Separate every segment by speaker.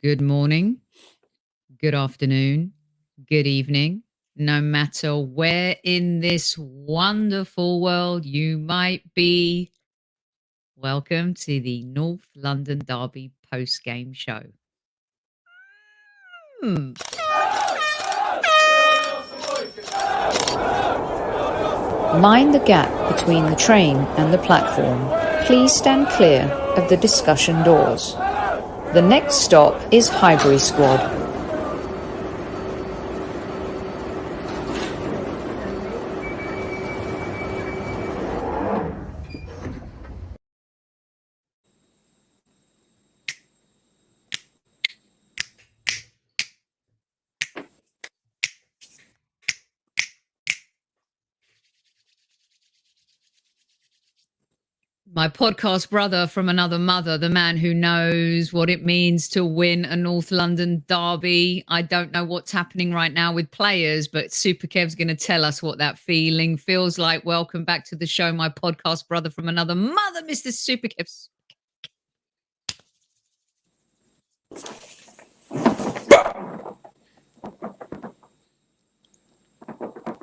Speaker 1: Good morning, good afternoon, good evening, no matter where in this wonderful world you might be. Welcome to the North London Derby post-game show.
Speaker 2: Mind the gap between the train and the platform. Please stand clear of the discussion doors. The next stop is Highbury Squad.
Speaker 1: My podcast brother from another mother, the man who knows what it means to win a North London derby. I don't know what's happening right now with players, but Super Kev's going to tell us what that feeling feels like. Welcome back to the show, my podcast brother from another mother, Mr. Super Kev.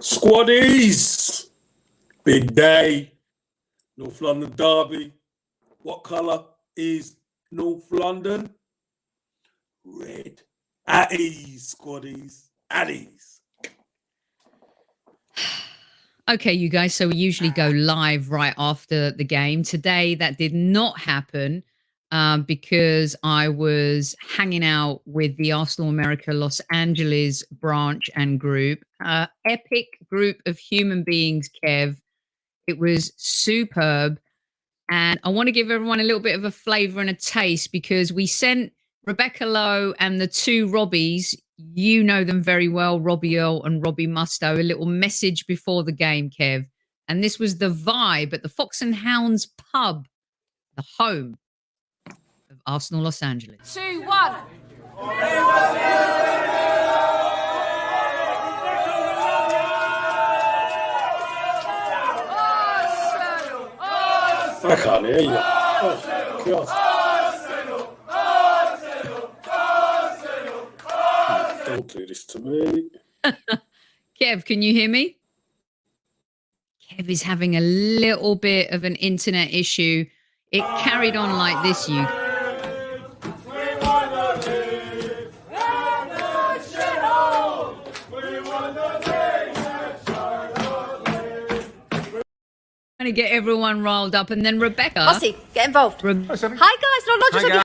Speaker 3: Squaddies, big day. North London derby. What colour is North London? Red. At ease, squaddies. At ease.
Speaker 1: Okay, you guys, so we usually go live right after the game. Today, that did not happen because I was hanging out with the Arsenal America Los Angeles branch and group. Epic group of human beings, Kev. It was superb. And I want to give everyone a little bit of a flavour and a taste because we sent Rebecca Lowe and the two Robbies, you know them very well, Robbie Earl and Robbie Mustoe, a little message before the game, Kev. And this was the vibe at the Fox and Hounds pub, the home of Arsenal Los Angeles.
Speaker 4: 2-1.
Speaker 3: I can't hear you. Oh, God. Don't do this to me.
Speaker 1: Kev, can you hear me? Kev is having a little bit of an internet issue. It carried on like this, you. To get everyone riled up, and then Rebecca.
Speaker 4: Mossy, get involved. Hi guys, not just
Speaker 1: guys.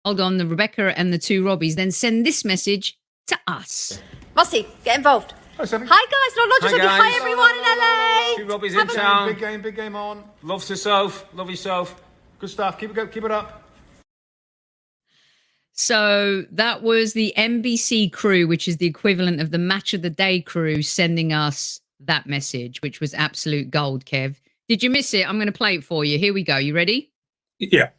Speaker 1: Hold on, the Rebecca and the two Robbies then send this message to us.
Speaker 4: Mossy, get involved. Hi guys, not just hi everyone in LA.
Speaker 5: Two Robbies in town. Big game on. Love to Soph, love you Soph. Good stuff. Keep it up.
Speaker 1: So that was the NBC crew, which is the equivalent of the Match of the Day crew, sending us that message, which was absolute gold, Kev. Did you miss it? I'm going to play it for you. Here we go. You ready?
Speaker 3: Yeah.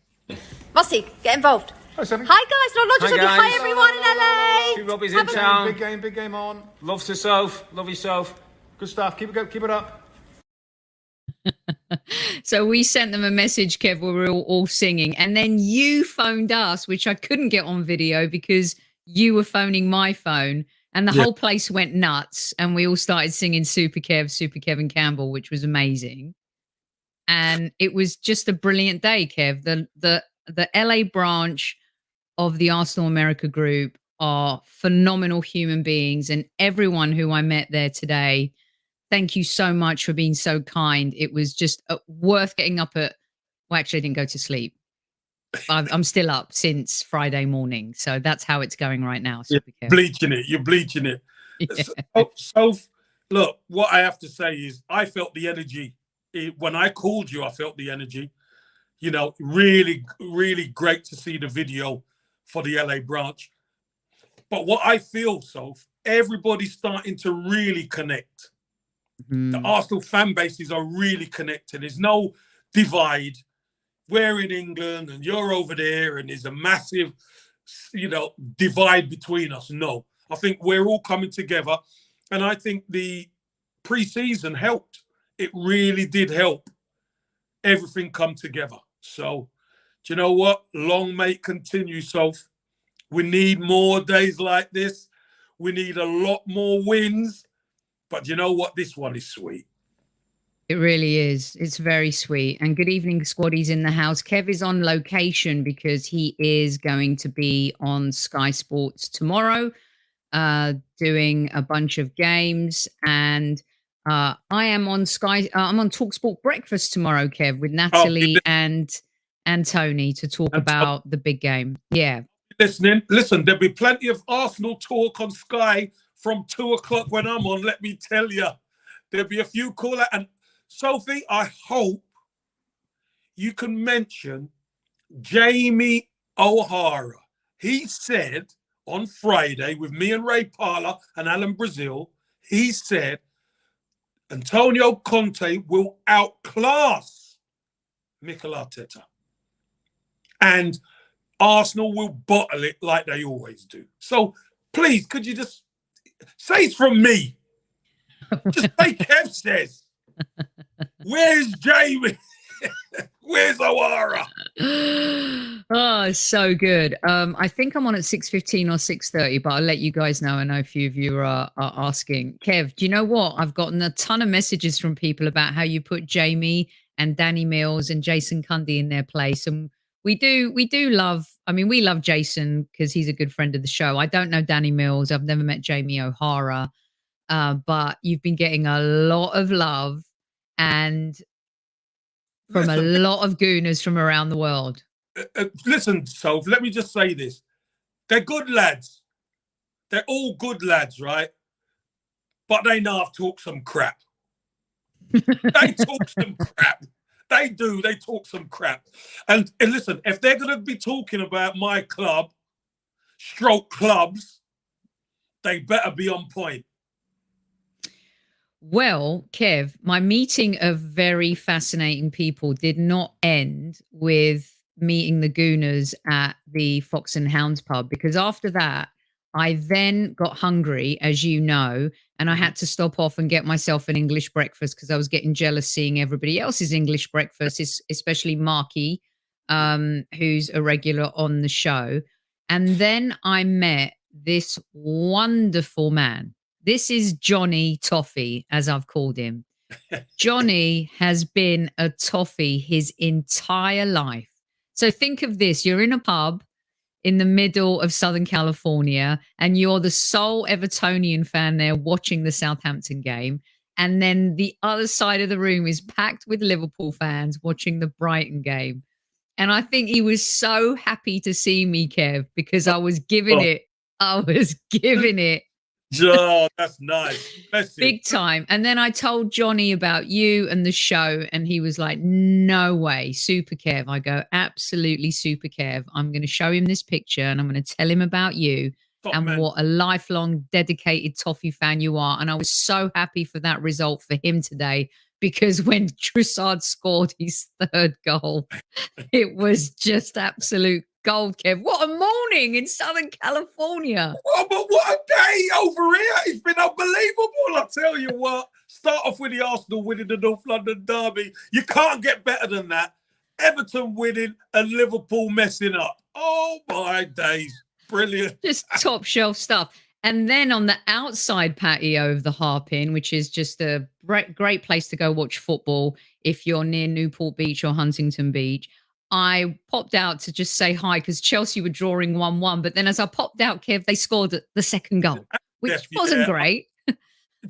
Speaker 4: Mossy, get involved. Hi guys, not just hi everyone in LA.
Speaker 5: Two Robbies in town. Big game on. Love to Soph, love you Soph. Good stuff. Keep it up.
Speaker 1: So we sent them a message, Kev, where we were all singing. And then you phoned us, which I couldn't get on video because you were phoning my phone. And the whole place went nuts. And we all started singing Super Kevin Campbell, which was amazing. And it was just a brilliant day, Kev. The LA branch of the Arsenal America group are phenomenal human beings. And everyone who I met there today, thank you so much for being so kind. It was just worth getting up at, well, actually I didn't go to sleep. I'm still up since Friday morning. So that's how it's going right now.
Speaker 3: You're bleaching it. Yeah. So, look, what I have to say is I felt the energy. When I called you, I felt the energy. You know, really, really great to see the video for the LA branch. But what I feel, Soph, everybody's starting to really connect. The Arsenal fan bases are really connected. There's no divide. We're in England and you're over there and there's a massive, divide between us. No, I think we're all coming together. And I think the pre-season helped. It really did help everything come together. So, do you know what? Long may it continue, Soph. We need more days like this. We need a lot more wins. But you know what? This one is sweet.
Speaker 1: It really is. It's very sweet. And good evening, squaddies in the house. Kev is on location because he is going to be on Sky Sports tomorrow, doing a bunch of games. And I am on I'm on TalkSport Breakfast tomorrow, Kev, with Natalie and Tony to talk about the big game. Yeah.
Speaker 3: Listen, there'll be plenty of Arsenal talk on Sky from 2 o'clock when I'm on. Let me tell you, there'll be a few call-out. And Sophie, I hope you can mention Jamie O'Hara. He said on Friday with me and Ray Parler and Alan Brazil, he said Antonio Conte will outclass Mikel Arteta. And Arsenal will bottle it like they always do. So please, could you just say it's from me? Just say Kev says. Where's Jamie? Where's O'Hara?
Speaker 1: Oh, so good. I think I'm on at 6:15 or 6:30, but I'll let you guys know. I know a few of you are asking. Kev, do you know what? I've gotten a ton of messages from people about how you put Jamie and Danny Mills and Jason Cundy in their place. And we do love, I mean, we love Jason because he's a good friend of the show. I don't know Danny Mills. I've never met Jamie O'Hara. But you've been getting a lot of love and from a lot of gooners from around the world.
Speaker 3: Listen, Soph, let me just say this. They're good lads. They're all good lads, right? But they know I've talked some crap. They talk some crap. They do. They talk some crap. And listen, if they're going to be talking about my club, stroke clubs, they better be on point.
Speaker 1: Well, Kev, my meeting of very fascinating people did not end with meeting the Gooners at the Fox and Hounds pub, because after that, I then got hungry, as you know, and I had to stop off and get myself an English breakfast because I was getting jealous seeing everybody else's English breakfast, especially Marky, who's a regular on the show. And then I met this wonderful man. This is Johnny Toffee, as I've called him. Johnny has been a toffee his entire life. So think of this. You're in a pub in the middle of Southern California, and you're the sole Evertonian fan there watching the Southampton game. And then the other side of the room is packed with Liverpool fans watching the Brighton game. And I think he was so happy to see me, Kev, because I was giving it.
Speaker 3: Oh, that's nice.
Speaker 1: Big time. And then I told Johnny about you and the show, and he was like, no way, Super Kev. I go, absolutely, Super Kev. I'm going to show him this picture and I'm going to tell him about you what a lifelong dedicated Toffee fan you are. And I was so happy for that result for him today, because when Trossard scored his third goal, it was just absolute gold, Kev. What a morning in Southern California.
Speaker 3: Oh, but what a day over here. It's been unbelievable. I'll tell you what. Start off with the Arsenal winning the North London derby. You can't get better than that. Everton winning and Liverpool messing up. Oh, my days. Brilliant.
Speaker 1: Just top shelf stuff. And then on the outside patio of the Harp Inn, which is just a great place to go watch football if you're near Newport Beach or Huntington Beach, I popped out to just say hi because Chelsea were drawing 1-1. But then as I popped out, Kev, they scored the second goal, which wasn't great.
Speaker 3: Do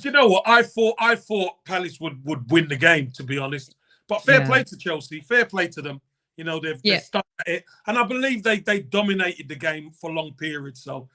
Speaker 3: you know what? I thought Palace would win the game, to be honest. But fair play to Chelsea. Fair play to them. You know, they've stuck at it. And I believe they dominated the game for long periods. So,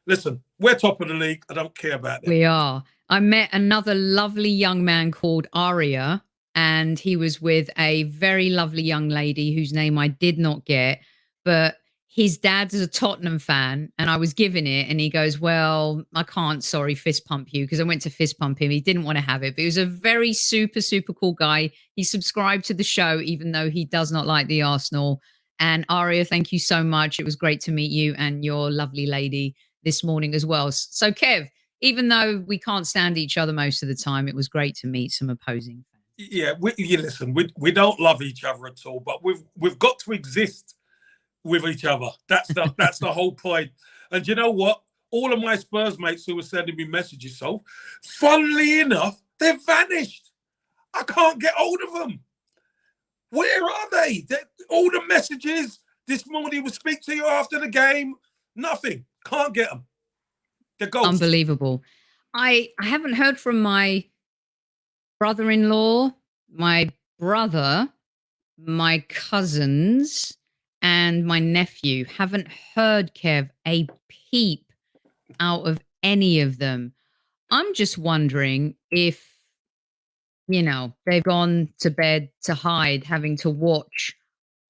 Speaker 3: listen, we're top of the league. I don't care about that.
Speaker 1: We are. I met another lovely young man called Aria, and he was with a very lovely young lady whose name I did not get, but his dad's a Tottenham fan, and I was giving it, and he goes, well, I can't, sorry, fist pump you, because I went to fist pump him. He didn't want to have it, but he was a very super, super cool guy. He subscribed to the show, even though he does not like the Arsenal. And Aria, thank you so much. It was great to meet you and your lovely lady this morning as well. So, Kev, even though we can't stand each other most of the time, it was great to meet some opposing fans.
Speaker 3: Yeah, listen, we don't love each other at all, but we've got to exist with each other. That's the whole point. And you know what? All of my Spurs mates who were sending me messages, so funnily enough, they've vanished. I can't get hold of them. Where are they? All the messages this morning will speak to you after the game. Nothing. Can't get them. They're ghosts.
Speaker 1: Unbelievable. I haven't heard from my brother-in-law, my brother, my cousins, and my nephew. Haven't heard, Kev, a peep out of any of them. I'm just wondering if, they've gone to bed to hide, having to watch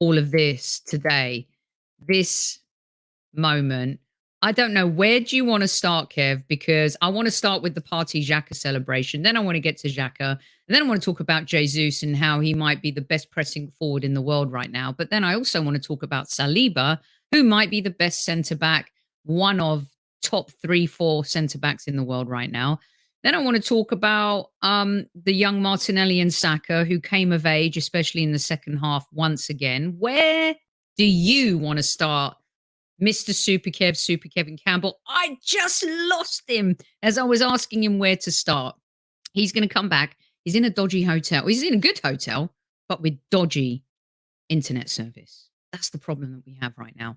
Speaker 1: all of this today, this moment. I don't know. Where do you want to start, Kev? Because I want to start with the Partey Xhaka celebration. Then I want to get to Xhaka. And then I want to talk about Jesus and how he might be the best pressing forward in the world right now. But then I also want to talk about Saliba, who might be the best centre-back, one of top 3-4 centre-backs in the world right now. Then I want to talk about the young Martinelli and Saka, who came of age, especially in the second half once again. Where do you want to start, Mr. Super Kevin Campbell? I just lost him as I was asking him where to start. He's going to come back. He's in a dodgy hotel. He's in a good hotel, but with dodgy internet service. That's the problem that we have right now.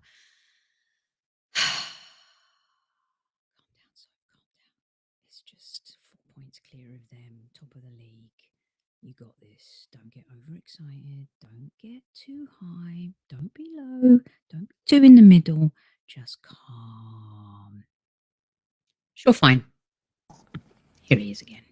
Speaker 1: It's just 4 points clear of them, top of the league. You got this. Don't get overexcited. Don't get too high. Don't be low. Don't be too in the middle. Just calm. Sure, fine. Here he is again.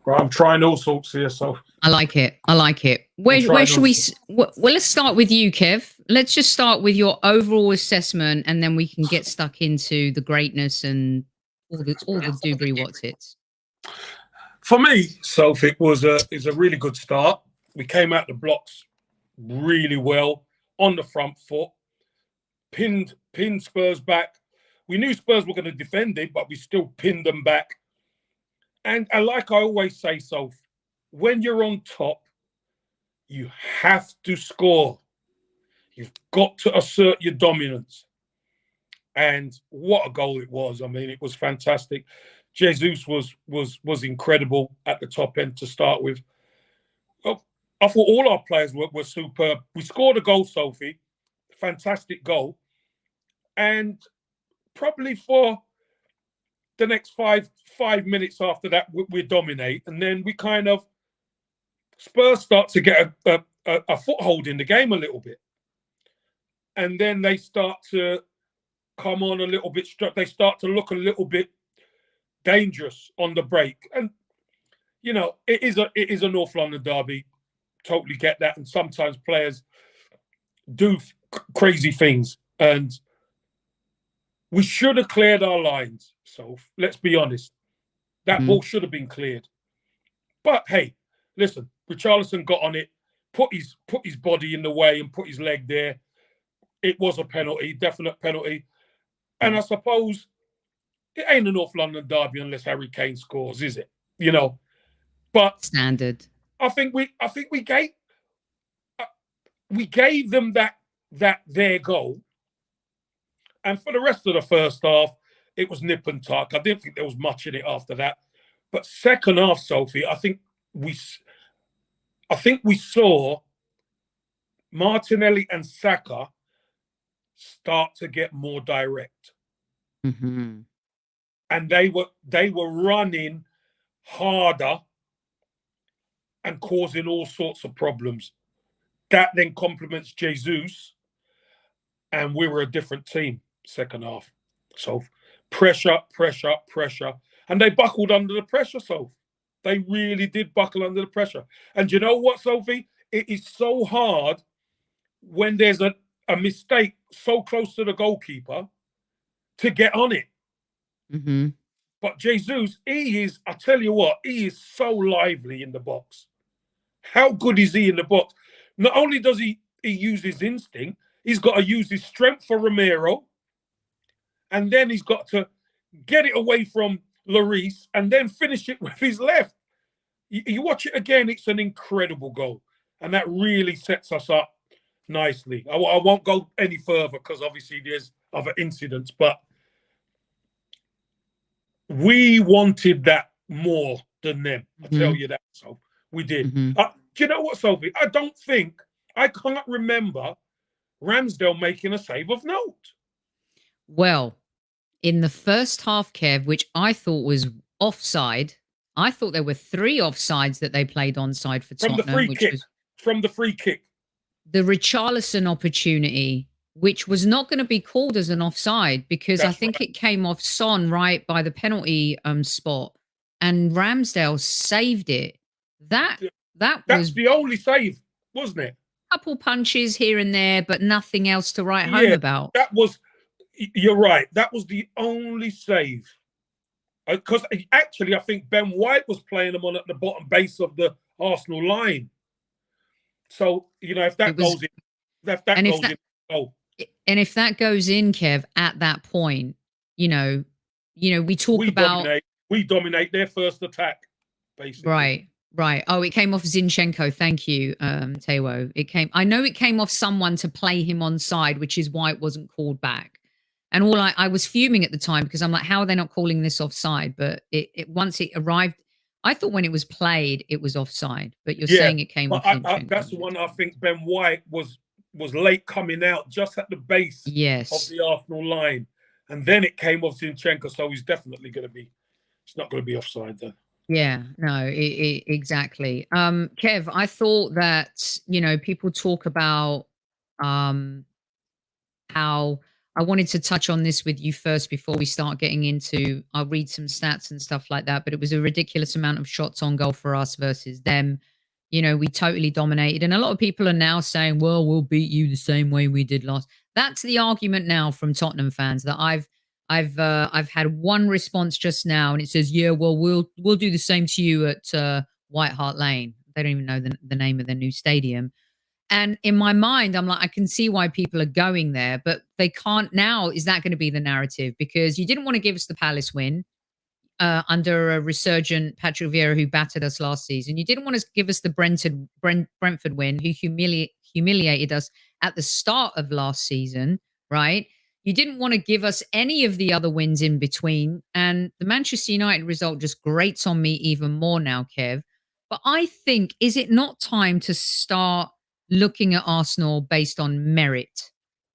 Speaker 3: Right, I'm trying all sorts here, so
Speaker 1: I like it. I like it. Where should we? Well, let's start with you, Kev. Let's just start with your overall assessment, and then we can get stuck into the greatness and all the doobry what's it.
Speaker 3: For me, Soph, it's a really good start. We came out the blocks really well on the front foot, pinned Spurs back. We knew Spurs were going to defend it, but we still pinned them back. And like I always say, Soph, when you're on top, you have to score. You've got to assert your dominance. And what a goal it was. I mean, it was fantastic. Jesus was incredible at the top end to start with. Well, I thought all our players were superb. We scored a goal, Sophie. Fantastic goal. And probably for the next five minutes after that, we dominate. And then we kind of, Spurs start to get a foothold in the game a little bit. And then they start to come on a little bit. They start to look a little bit dangerous on the break. And, it is a North London derby. Totally get that. And sometimes players do crazy things. And we should have cleared our lines. So let's be honest. That ball should have been cleared. But hey, listen, Richarlison got on it, put his body in the way and put his leg there. It was a penalty, definite penalty. And I suppose it ain't a North London derby unless Harry Kane scores, is it? But
Speaker 1: standard.
Speaker 3: I think we gave them that their goal. And for the rest of the first half, it was nip and tuck. I didn't think there was much in it after that. But second half, Sophie, I think we saw Martinelli and Saka start to get more direct.
Speaker 1: Mm-hmm.
Speaker 3: And they were running harder and causing all sorts of problems. That then complements Jesus, and we were a different team second half. So pressure. And they buckled under the pressure, Soph. They really did buckle under the pressure. And you know what, Sophie? It is so hard when there's a mistake so close to the goalkeeper to get on it.
Speaker 1: Mm-hmm.
Speaker 3: But Jesus, I tell you what, he is so lively in the box. How good is he in the box? Not only does he use his instinct, he's got to use his strength for Romero. And then he's got to get it away from Lloris and then finish it with his left. You watch it again, it's an incredible goal. And that really sets us up nicely. I won't go any further because obviously there's other incidents, but we wanted that more than them. I tell you that, so we did. Do you know what, Sophie? I can't remember Ramsdale making a save of note.
Speaker 1: Well, in the first half, Kev, which I thought was offside, I thought there were 3 offsides that they played onside for Tottenham.
Speaker 3: From the free kick.
Speaker 1: The Richarlison opportunity, which was not going to be called as an offside because I think it came off Son right by the penalty spot, and Ramsdale saved it. That's was
Speaker 3: the only save, wasn't it?
Speaker 1: A couple punches here and there, but nothing else to write home about.
Speaker 3: You're right. That was the only save. Because actually, I think Ben White was playing them on at the bottom base of the Arsenal line. So, if that goes in,
Speaker 1: and if that goes in, Kev, at that point, we
Speaker 3: dominate their first attack, basically.
Speaker 1: Right. Oh, it came off Zinchenko. Thank you, Tewo. I know it came off someone to play him onside, which is why it wasn't called back. And I was fuming at the time because I'm like, how are they not calling this offside? But once it arrived, I thought when it was played, it was offside. But you're saying it came off Zinchenko.
Speaker 3: That's the one I think Ben White was late coming out just at the base of the Arsenal line. And then it came off Zinchenko. So he's definitely it's not going to be offside then.
Speaker 1: Yeah, no, exactly. Kev, I thought that, people talk about how I wanted to touch on this with you first before we start getting into, I'll read some stats and stuff like that, but it was a ridiculous amount of shots on goal for us versus them. We totally dominated. And a lot of people are now saying, well, we'll beat you the same way we did last. That's the argument now from Tottenham fans that I've had one response just now, and it says, yeah, well, we'll do the same to you at White Hart Lane. They don't even know the name of their new stadium. And in my mind, I'm like, I can see why people are going there, but they can't now. Is that going to be the narrative? Because you didn't want to give us the Palace win under a resurgent Patrick Vieira who battered us last season. You didn't want to give us the Brentford win, who humiliated us at the start of last season, right? You didn't want to give us any of the other wins in between. And the Manchester United result just grates on me even more now, Kev. But I think, is it not time to start looking at Arsenal based on merit,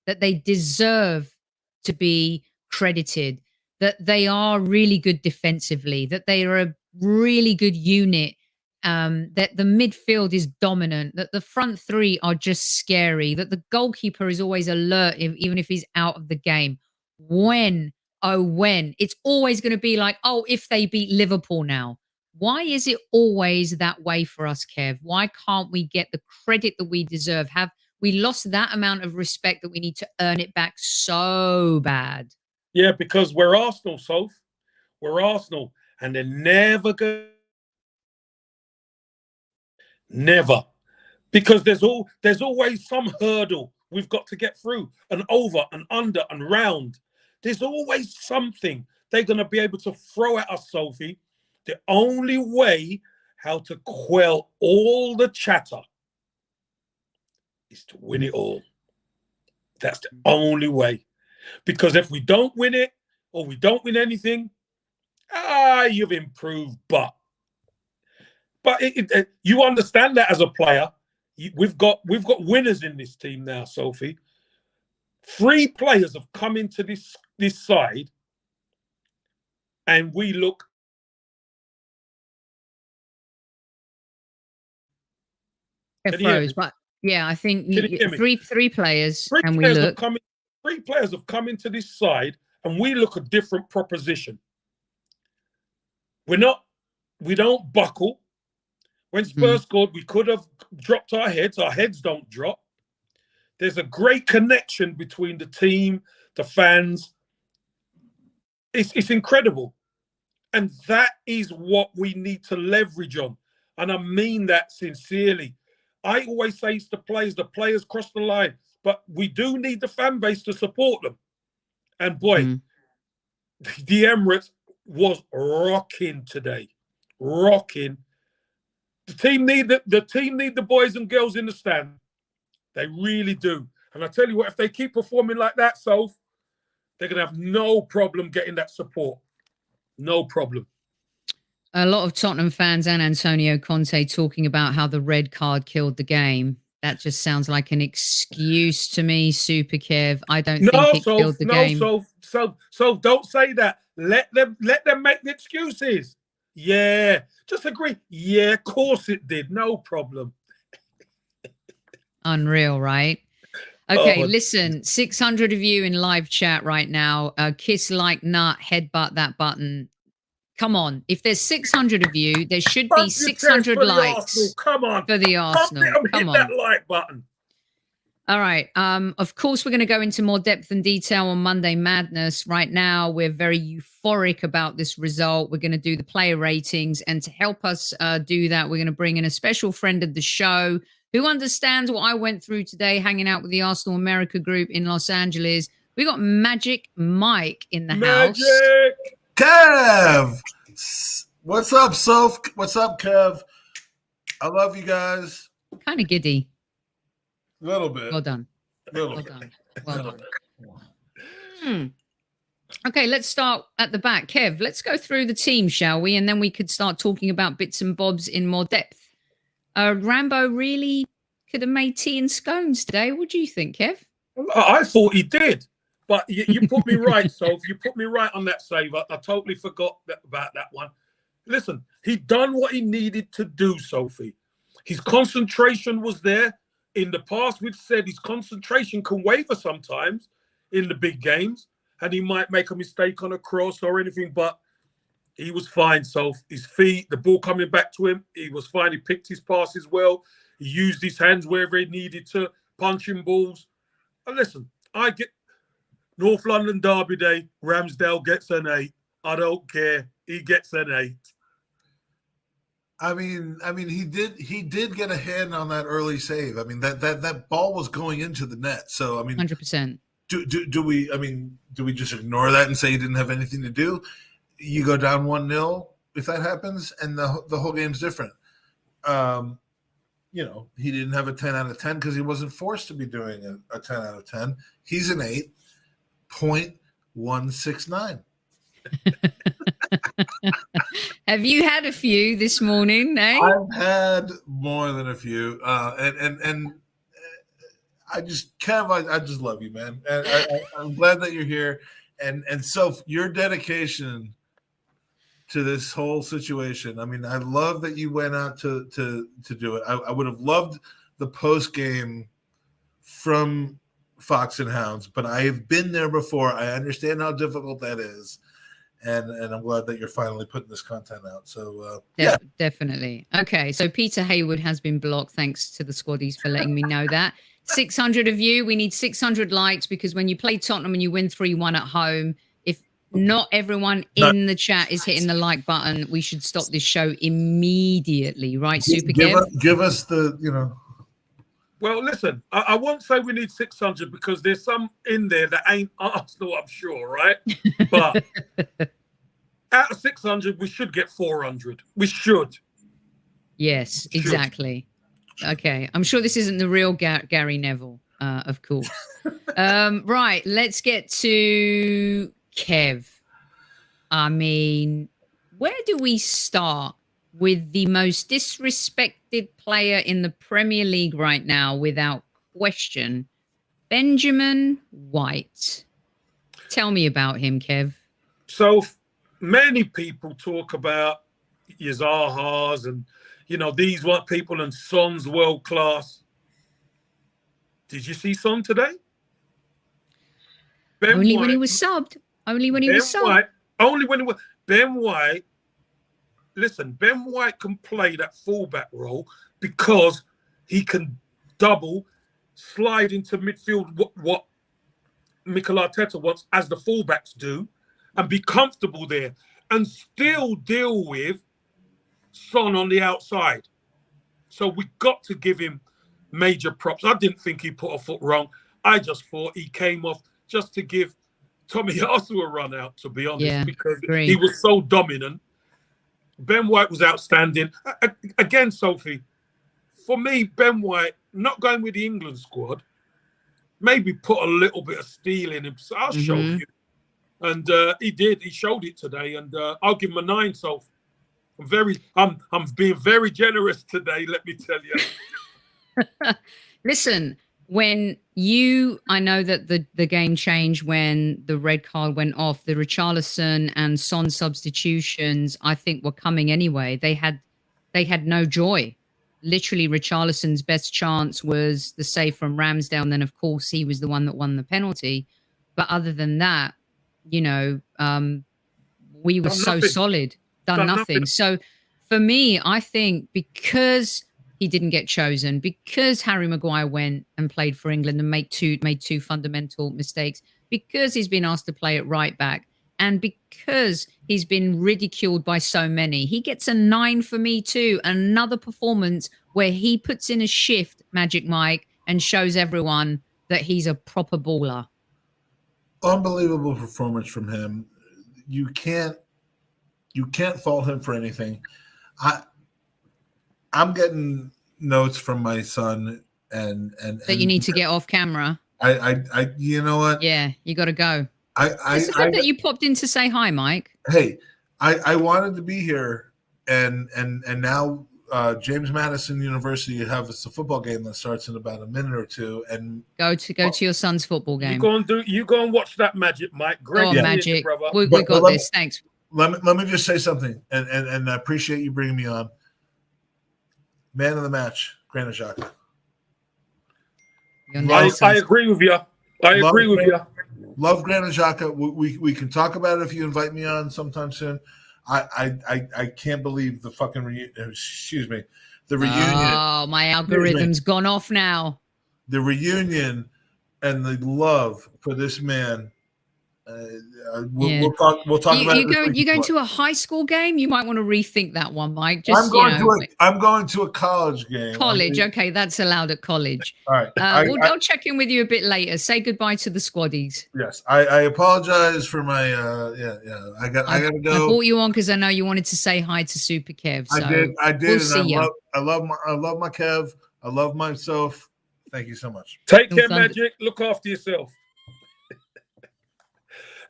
Speaker 1: that they deserve to be credited, that they are really good defensively, that they are a really good unit, that the midfield is dominant, that the front 3 are just scary, that the goalkeeper is always alert even if he's out of the game. When it's always going to be like, if they beat Liverpool now. Why is it always that way for us, Kev? Why can't we get the credit that we deserve? Have we lost that amount of respect that we need to earn it back so bad?
Speaker 3: Yeah, because we're Arsenal, Soph. We're Arsenal. And they're never going. Never. Because there's always some hurdle we've got to get through, and over and under and round. There's always something they're going to be able to throw at us, Sophie. The only way how to quell all the chatter is to win it all. That's the only way. Because if we don't win it, or we don't win anything, you've improved, but you understand that as a player. We've got winners in this team now, Sophie. 3 players have come into this side, and we look.
Speaker 1: It froze, but yeah, I think three players, and we look.
Speaker 3: 3 players have come into this side, and we look a different proposition. We don't buckle. When Spurs scored, we could have dropped our heads. Our heads don't drop. There's a great connection between the team, the fans. It's incredible. And that is what we need to leverage on. And I mean that sincerely. I always say to the players cross the line, but we do need the fan base to support them. And boy, the Emirates was rocking today. Rocking. The team need the boys and girls in the stand. They really do. And I tell you what, if they keep performing like that, Soph, they're going to have no problem getting that support. No problem.
Speaker 1: A lot of Tottenham fans and Antonio Conte talking about how the red card killed the game. That just sounds like an excuse to me, Super Kev. I don't think it killed the game.
Speaker 3: So don't say that. Let them make the excuses. Yeah, just agree. Yeah, of course it did. No problem.
Speaker 1: Unreal, right? Okay, listen, 600 of you in live chat right now. Kiss like nut, headbutt that button. Come on. If there's 600 of you, there should be 600 likes.
Speaker 3: Come on.
Speaker 1: For the Arsenal.
Speaker 3: Come on. Hit that like button.
Speaker 1: All right. Of course, we're going to go into more depth and detail on Monday Madness. Right now, we're very euphoric about this result. We're going to do the player ratings. And to help us do that, we're going to bring in a special friend of the show who understands what I went through today hanging out with the Arsenal America group in Los Angeles. We got Magic Mike in the house.
Speaker 6: Kev! What's up, Soph? What's up, Kev? I love you guys.
Speaker 1: Kind of giddy.
Speaker 6: A little bit.
Speaker 1: Well done. Well done. Okay, let's start at the back. Kev, let's go through the team, shall we? And then we could start talking about bits and bobs in more depth. Rambo really could have made tea and scones today. What do you think, Kev?
Speaker 3: I thought he did. But you put me right, Soph. You put me right on that save. I totally forgot about that one. Listen, he done what he needed to do, Sophie. His concentration was there. In the past, we've said his concentration can waver sometimes in the big games, and he might make a mistake on a cross or anything, but he was fine, Soph. His feet, the ball coming back to him, he was fine. He picked his passes well. He used his hands wherever he needed to, punching balls. And listen, I get... North London Derby Day, Ramsdale gets an 8. I don't care. He gets an 8.
Speaker 6: I mean, he did get a hand on that early save. I mean, that ball was going into the net. So I mean,
Speaker 1: 100%.
Speaker 6: Do we just ignore that and say he didn't have anything to do? You go down 1-0 if that happens, and the whole game's different. He didn't have a 10 out of 10 because he wasn't forced to be doing a 10 out of 10. He's an 8.169.
Speaker 1: Have you had a few this morning, eh?
Speaker 6: I've had more than a few, and I just, Kev, I just love you, man. And I'm glad that you're here, and so your dedication to this whole situation. I mean, I love that you went out to do it. I would have loved the post game from Fox and Hounds, but I have been there before. I understand how difficult that is. And I'm glad that you're finally putting this content out. So, yeah.
Speaker 1: Definitely. Okay, so Peter Hayward has been blocked. Thanks to the squaddies for letting me know that. 600 of you. We need 600 likes because when you play Tottenham and you win 3-1 at home, if not everyone in the chat is hitting the like button, we should stop this show immediately. Right, Super Kev?
Speaker 6: Give us the,
Speaker 3: Well, listen, I won't say we need 600 because there's some in there that ain't Arsenal, I'm sure, right? But out of 600, we should get 400. We should.
Speaker 1: Yes, exactly. Okay. I'm sure this isn't the real Gary Neville, of course. Right. Let's get to Kev. I mean, where do we start with the most disrespected player in the Premier League right now, without question, Benjamin White? Tell me about him, Kev.
Speaker 3: So many people talk about Yazahas and, these white people and Son's world class. Did you see Son today?
Speaker 1: Only when he was subbed. Only when he was subbed.
Speaker 3: Ben White. Listen, Ben White can play that fullback role because he can double, slide into midfield, what Mikel Arteta wants, as the fullbacks do, and be comfortable there, and still deal with Son on the outside. So we got to give him major props. I didn't think he put a foot wrong. I just thought he came off just to give Tommy Arthur a run out, to be honest, because he was so dominant. Ben White was outstanding. Again, Sophie, for me, Ben White not going with the England squad. Maybe put a little bit of steel in him. So I'll show you. And he did. He showed it today. And I'll give him a 9. So I'm being very generous today. Let me tell you.
Speaker 1: Listen, I know that the game changed when the red card went off. The Richarlison and Son substitutions, I think, were coming anyway. They had no joy. Literally, Richarlison's best chance was the save from Ramsdale, and then of course he was the one that won the penalty. But other than that, we were so solid, done nothing. So for me, I think because he didn't get chosen, because Harry Maguire went and played for England and made two fundamental mistakes, because he's been asked to play at right back, and because he's been ridiculed by so many, he gets a 9 for me too. Another performance where he puts in a shift, Magic Mike, and shows everyone that he's a proper baller.
Speaker 6: Unbelievable performance from him. You can't fault him for anything. I'm getting notes from my son and that
Speaker 1: you need to get off camera.
Speaker 6: I you know what?
Speaker 1: Yeah, you got to go.
Speaker 6: It's
Speaker 1: good that you popped in to say hi, Mike.
Speaker 6: Hey, I wanted to be here, and now James Madison University have a football game that starts in about a minute or two, and
Speaker 1: go to your son's football game.
Speaker 3: You go and watch that, Magic Mike. Great,
Speaker 1: Magic. We got this. Thanks.
Speaker 6: Let me just say something, and I appreciate you bringing me on. Man of the match, Granit Xhaka.
Speaker 3: I agree with you.
Speaker 6: Love Granit Xhaka. We can talk about it if you invite me on sometime soon. I can't believe the fucking the reunion.
Speaker 1: Oh, my algorithm's gone off now.
Speaker 6: The reunion and the love for this man. We'll talk about it.
Speaker 1: You going to a high school game? You might want to rethink that one, Mike.
Speaker 6: I'm going to a college game.
Speaker 1: Okay, that's allowed at college.
Speaker 6: All right.
Speaker 1: I'll check in with you a bit later. Say goodbye to the squaddies.
Speaker 6: Yes, I apologize for my I got to go.
Speaker 1: I brought you on because I know you wanted to say hi to Super Kev. So
Speaker 6: I did.
Speaker 1: We'll see you.
Speaker 6: I love my Kev. I love myself. Thank you so much.
Speaker 3: Take care, Magic. Look after yourself.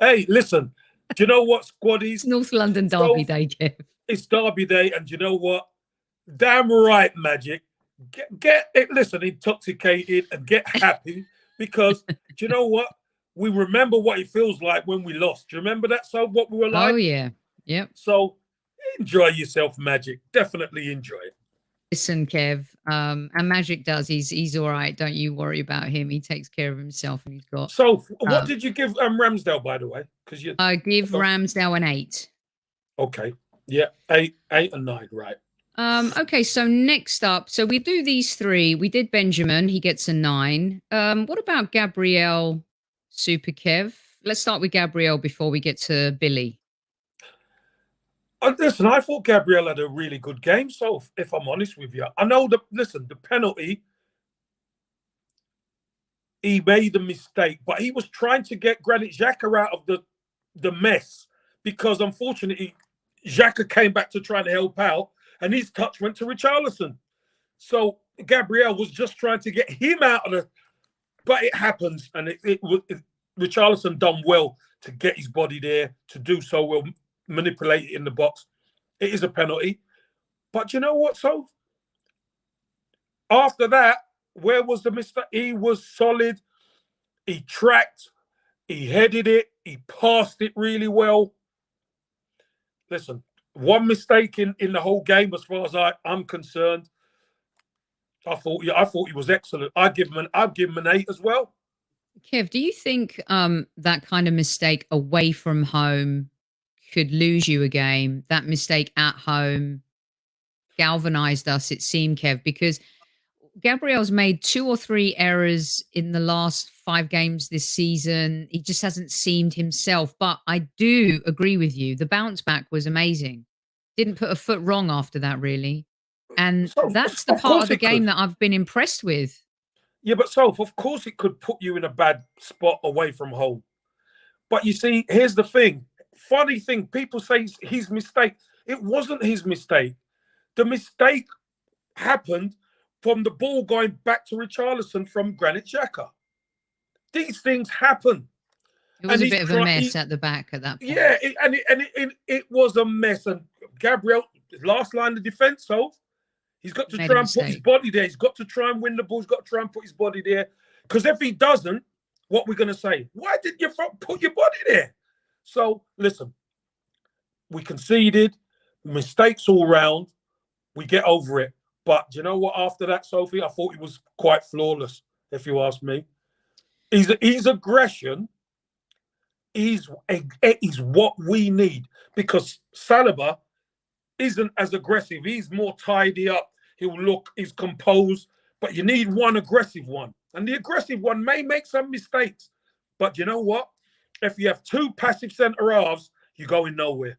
Speaker 3: Hey, listen, do you know what, squaddies?
Speaker 1: It's North London Derby Day, Kev.
Speaker 3: It's Derby Day, and do you know what? Damn right, Magic. Get it, listen, intoxicated and get happy because, do you know what? We remember what it feels like when we lost. Do you remember that? So what we were like?
Speaker 1: Oh, yeah. Yep.
Speaker 3: So enjoy yourself, Magic. Definitely enjoy it.
Speaker 1: Listen, Kev, and Magic does. He's all right. Don't you worry about him. He takes care of himself, and he's got.
Speaker 3: So, what did you give Ramsdale, by the way? Because
Speaker 1: I give Ramsdale an 8.
Speaker 3: Okay, yeah, 8 and 9, right?
Speaker 1: Okay, so next up, so we do these 3. We did Benjamin. He gets a 9. What about Gabriel, Super Kev? Let's start with Gabriel before we get to Billy.
Speaker 3: Listen, I thought Gabriel had a really good game. So, if I'm honest with you, I know the penalty, he made a mistake, but he was trying to get Granit Xhaka out of the mess because, unfortunately, Xhaka came back to try and help out, and his touch went to Richarlison. So Gabriel was just trying to get him out of but it happens, and Richarlison done well to get his body there, to do so well. Manipulate it in the box. It is a penalty. But you know what, so after that, where was the mistake? He was solid. He tracked. He headed it. He passed it really well. Listen, one mistake in the whole game, as far as I'm concerned. I thought he was excellent. I'd give him an 8 as well.
Speaker 1: Kev, do you think that kind of mistake away from home could lose you a game? That mistake at home galvanized us, it seemed, Kev, because Gabriel's made 2 or 3 errors in the last 5 games this season. He just hasn't seemed himself. But I do agree with you. The bounce back was amazing. Didn't put a foot wrong after that, really. And that's the part of the game that I've been impressed with.
Speaker 3: Yeah, but Soph, of course it could put you in a bad spot away from home. But you see, here's the thing. Funny thing, people say his mistake. It wasn't his mistake. The mistake happened from the ball going back to Richarlison from Granit Xhaka. These things happen.
Speaker 1: It was a bit of a mess at the back at that point.
Speaker 3: Yeah, it was a mess. And Gabriel, last line of defense, so he's got to try and put his body there. He's got to try and win the ball. He's got to try and put his body there. Because if he doesn't, what we're going to say? Why did you put your body there? So, listen, we conceded, mistakes all round. We get over it. But do you know what? After that, Sophie, I thought he was quite flawless, if you ask me. His aggression is what we need, because Saliba isn't as aggressive. He's more tidy up. He's composed. But you need one aggressive one. And the aggressive one may make some mistakes. But you know what? If you have two passive centre-halves, you're going nowhere.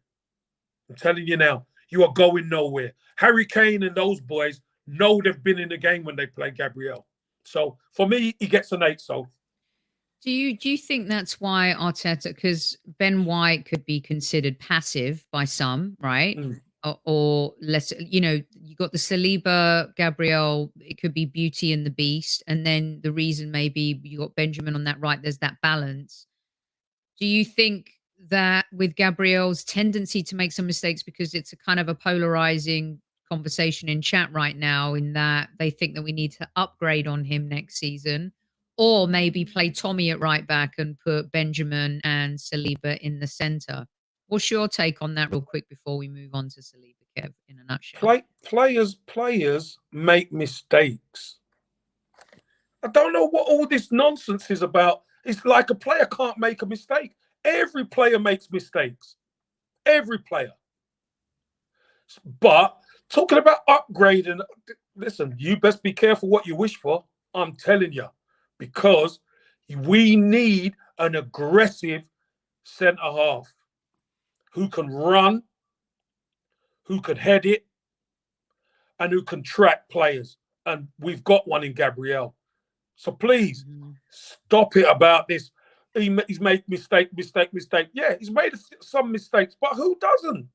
Speaker 3: I'm telling you now, you are going nowhere. Harry Kane and those boys know they've been in the game when they play Gabriel. So for me, he gets an 8. So
Speaker 1: do you think that's why Arteta, because Ben White could be considered passive by some, right? Or less, you got the Saliba, Gabriel, it could be Beauty and the Beast. And then the reason maybe you got Benjamin on that right, there's that balance. Do you think that with Gabriel's tendency to make some mistakes, because it's a kind of a polarizing conversation in chat right now, in that they think that we need to upgrade on him next season, or maybe play Tommy at right back and put Benjamin and Saliba in the center? What's your take on that real quick before we move on to Saliba, Kev, in a nutshell?
Speaker 3: Players make mistakes. I don't know what all this nonsense is about. It's like a player can't make a mistake. Every player makes mistakes. Every player. But talking about upgrading, listen, you best be careful what you wish for. I'm telling you. Because we need an aggressive centre-half who can run, who can head it, and who can track players. And we've got one in Gabriel. So please, stop it about this. He's made mistake. Yeah, he's made some mistakes, but who doesn't?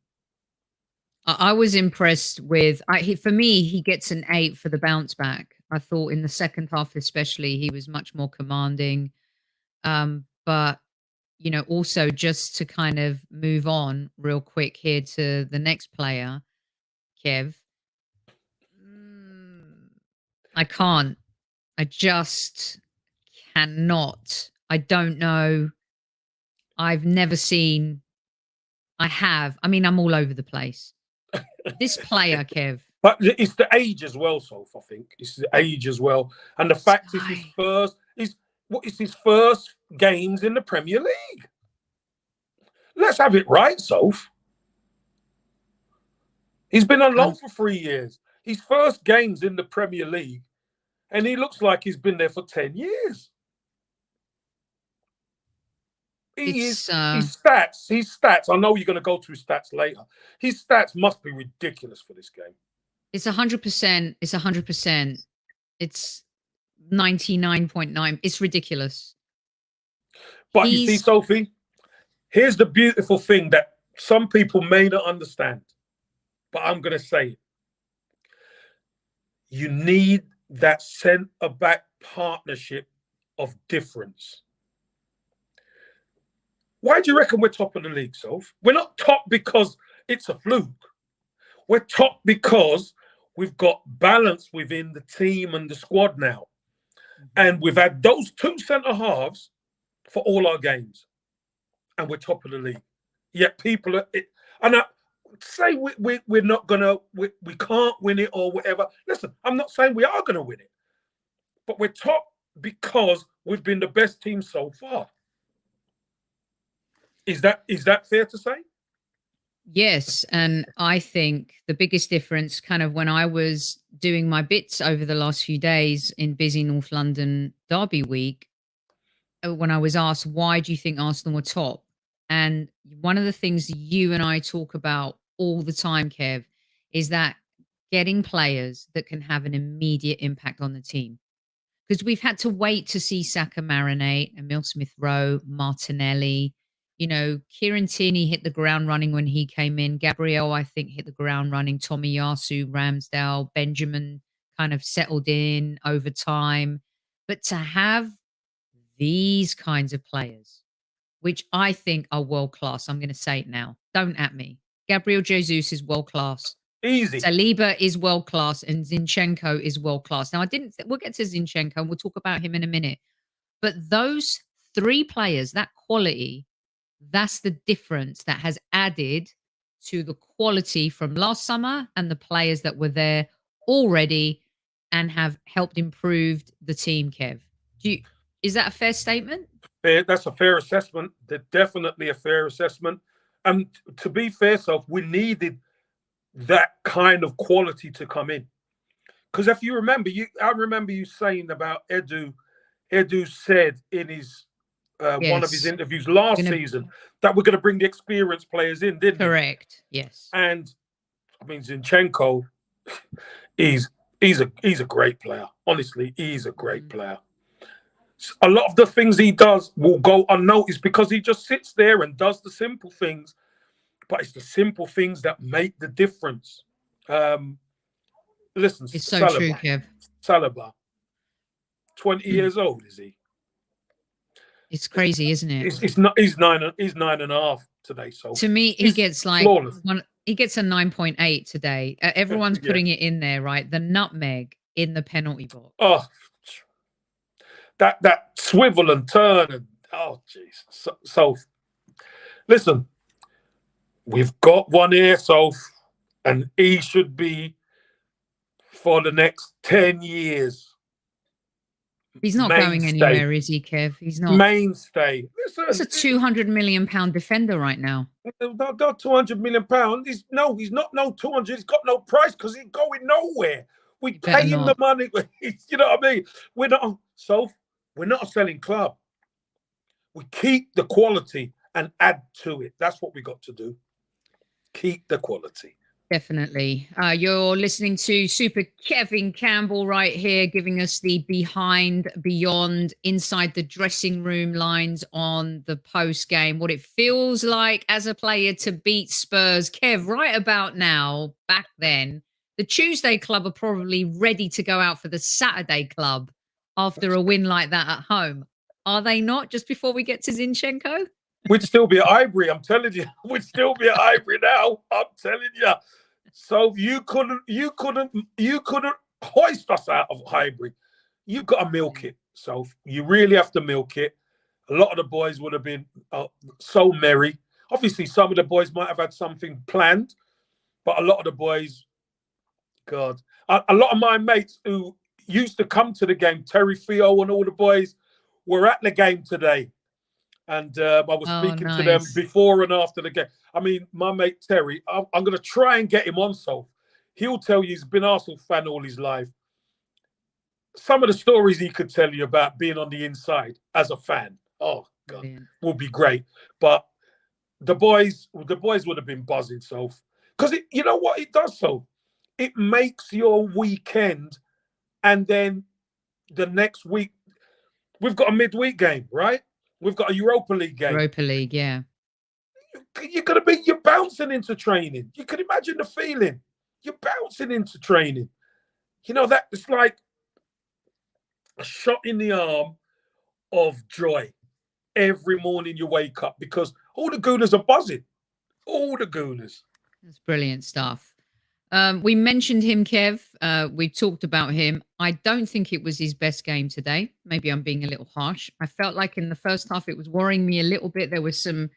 Speaker 1: I was impressed with, for me, he gets an 8 for the bounce back. I thought in the second half especially, he was much more commanding. But, also just to kind of move on real quick here to the next player, Kev. I can't. I just cannot. I don't know. I've never seen. I'm all over the place. This player, Kev.
Speaker 3: But it's the age as well, Soph, I think. It's the age as well. And the fact is it's his first games in the Premier League. Let's have it right, Soph. He's been on loan for 3 years. His first games in the Premier League. And he looks like he's been there for 10 years. His stats. I know you're going to go through stats later. His stats must be ridiculous for this game.
Speaker 1: It's 100%. It's 100%. It's 99.9. It's ridiculous.
Speaker 3: But you see, Sophie, here's the beautiful thing that some people may not understand, but I'm going to say it. You need that centre-back partnership of difference. Why do you reckon we're top of the league, Soph? We're not top because it's a fluke. We're top because we've got balance within the team and the squad now. And we've had those two centre-halves for all our games. And we're top of the league. Yet people are... And I say we're not going to... We can't win it or whatever. Listen, I'm not saying we are going to win it. But we're top because we've been the best team so far. Is that fair to say?
Speaker 1: Yes. And I think the biggest difference kind of when I was doing my bits over the last few days in busy North London Derby week, when I was asked, why do you think Arsenal were top? And one of the things you and I talk about all the time, Kev, is that getting players that can have an immediate impact on the team. Because we've had to wait to see Saka marinate, Emil Smith-Rowe, Martinelli. Kieran Tierney hit the ground running when he came in. Gabriel, I think, hit the ground running. Tomiyasu, Ramsdale, Benjamin kind of settled in over time. But to have these kinds of players, which I think are world class, I'm going to say it now. Don't at me. Gabriel Jesus is world class.
Speaker 3: Easy.
Speaker 1: Saliba is world class, and Zinchenko is world class. Now, we'll get to Zinchenko and we'll talk about him in a minute. But those three players, that quality, that's the difference that has added to the quality from last summer and the players that were there already and have helped improve the team, Kev. Is that a fair statement?
Speaker 3: That's a fair assessment. Definitely a fair assessment. And to be fair, Soph, we needed that kind of quality to come in. Because if you remember, I remember you saying about Edu. Edu said in his one of his interviews last season that we're going to bring the experienced players in, didn't
Speaker 1: Correct. Yes.
Speaker 3: And I mean, Zinchenko, he's a great player. Honestly, he's a great player. A lot of the things he does will go unnoticed because he just sits there and does the simple things. But it's the simple things that make the difference. Listen,
Speaker 1: it's so true, Kev.
Speaker 3: Saliba, 20 years old, is he?
Speaker 1: It's crazy, isn't it?
Speaker 3: It's not. He's 9.5 today. So
Speaker 1: to me, he gets like he gets a 9.8 today. Everyone's putting it in there, right? The nutmeg in the penalty box.
Speaker 3: Oh, that swivel and turn and jeez. So listen, we've got one here, Soph, and he should be for the next 10 years.
Speaker 1: He's not going anywhere, is he, Kev? He's not.
Speaker 3: Mainstay. Listen,
Speaker 1: that's a £200 million defender right now.
Speaker 3: Not £200 million. He's not no 200. He's got no price because he's going nowhere. We pay him the money. You know what I mean? We're not, Soph, we're not a selling club. We keep the quality and add to it. That's what we got to do. Keep the quality.
Speaker 1: Definitely. You're listening to Super Kevin Campbell right here, giving us the behind, beyond, inside the dressing room lines on the post game. What it feels like as a player to beat Spurs. Kev, right about now, back then, the Tuesday club are probably ready to go out for the Saturday club after a win like that at home. Are they not? Just before we get to Zinchenko?
Speaker 3: We'd still be at Highbury, I'm telling you. We'd still be at Highbury now. I'm telling you. So you couldn't hoist us out of Highbury. You've got to milk it. So you really have to milk it. A lot of the boys would have been so merry. Obviously, some of the boys might have had something planned, but a lot of the boys, God, a lot of my mates who used to come to the game, Terry Theo and all the boys, were at the game today. And I was speaking to them before and after the game. I mean, my mate Terry, I'm going to try and get him on, so he'll tell you he's been an Arsenal fan all his life. Some of the stories he could tell you about being on the inside as a fan, oh God, would be great. But the boys would have been buzzing, so because you know what it does, so it makes your weekend, and then the next week we've got a midweek game, right? We've got a Europa League game.
Speaker 1: Europa League, yeah.
Speaker 3: You're bouncing into training. You can imagine the feeling. You're bouncing into training. You know, that it's like a shot in the arm of joy every morning you wake up because all the Gooners are buzzing. All the Gooners.
Speaker 1: That's brilliant stuff. We mentioned him, Kev. We talked about him. I don't think it was his best game today. Maybe I'm being a little harsh. I felt like in the first half, it was worrying me a little bit. There were some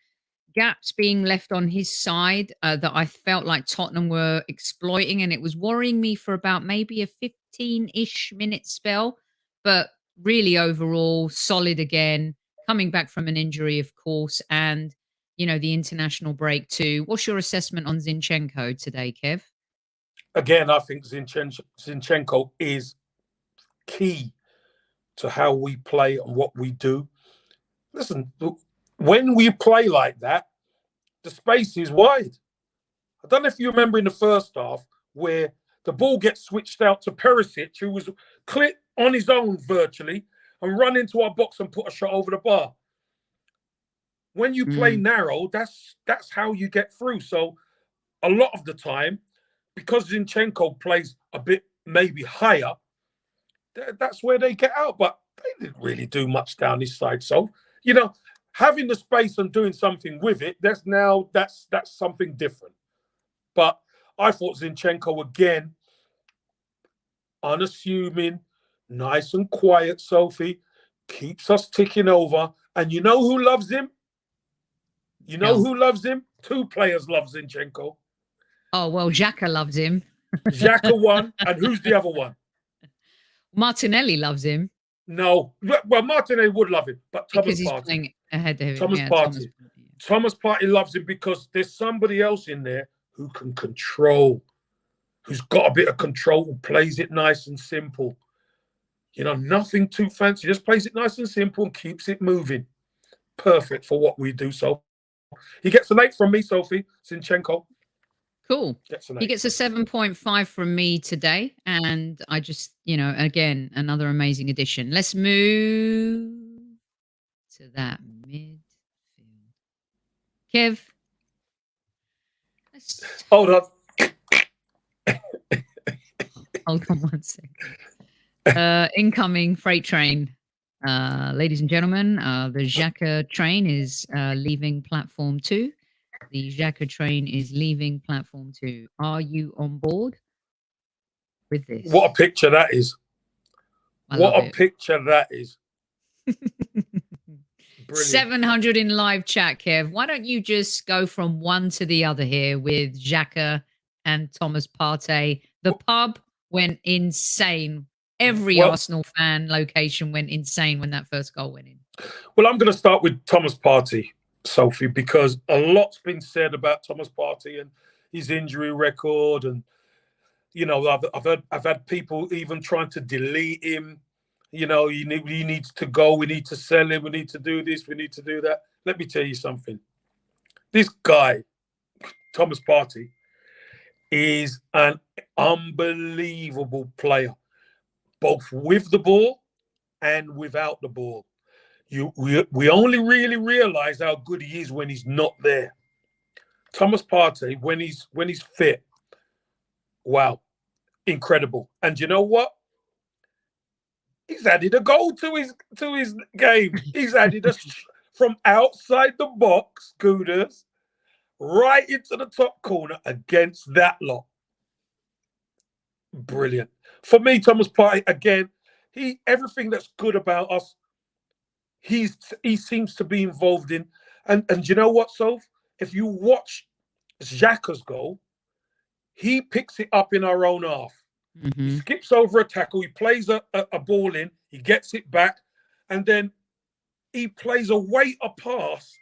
Speaker 1: gaps being left on his side that I felt like Tottenham were exploiting. And it was worrying me for about maybe a 15-ish minute spell. But really overall, solid again. Coming back from an injury, of course. And, you know, the international break too. What's your assessment on Zinchenko today, Kev?
Speaker 3: Again, I think Zinchenko is key to how we play and what we do. Listen, when we play like that, the space is wide. I don't know if you remember in the first half where the ball gets switched out to Perisic, who was clipped on his own virtually and run into our box and put a shot over the bar. When you play narrow, that's how you get through. So a lot of the time, because Zinchenko plays a bit maybe higher, that's where they get out. But they didn't really do much down this side. So, you know, having the space and doing something with it, that's something different. But I thought Zinchenko, again, unassuming, nice and quiet, Sophie, keeps us ticking over. And you know who loves him? You know who loves him? 2 players love Zinchenko.
Speaker 1: Oh, well, Xhaka loves him.
Speaker 3: Xhaka one, and who's the other one?
Speaker 1: Martinelli loves him.
Speaker 3: No. Well, Martinelli would love him, but Thomas
Speaker 1: because he's
Speaker 3: Partey.
Speaker 1: playing ahead of him.
Speaker 3: Thomas Partey. Thomas Partey loves him because there's somebody else in there who can control, who's got a bit of control, who plays it nice and simple. You know, nothing too fancy, just plays it nice and simple and keeps it moving. Perfect for what we do. So he gets an 8 from me, Sophie, Zinchenko.
Speaker 1: Cool. He gets a 7.5 from me today. And I just, you know, again, another amazing addition. Let's move to that midfield. Kev.
Speaker 3: Hold on.
Speaker 1: Hold on one second. Incoming freight train. Ladies and gentlemen, the Xhaka train is leaving platform 2. The Xhaka train is leaving platform 2. Are you on board with this?
Speaker 3: What a picture that is. What a picture that is.
Speaker 1: 700 in live chat, Kev. Why don't you just go from one to the other here with Xhaka and Thomas Partey? The pub went insane. Every Arsenal fan location went insane when that first goal went in.
Speaker 3: Well, I'm going to start with Thomas Partey, Sophie, because a lot's been said about Thomas Partey and his injury record, and you know, I've had people even trying to delete him. You know, he needs to go. We need to sell him. We need to do this. We need to do that. Let me tell you something. This guy, Thomas Partey, is an unbelievable player, both with the ball and without the ball. We only really realize how good he is when he's not there. Thomas Partey, when he's fit, wow, incredible. And you know what? He's added a goal to his game. He's added a from outside the box, Gooders, right into the top corner against that lot. Brilliant. For me, Thomas Partey, again, everything that's good about us, he seems to be involved in. And you know what, Soph? If you watch Xhaka's goal, he picks it up in our own half. Mm-hmm. He skips over a tackle. He plays a ball in. He gets it back. And then he plays a weighter pass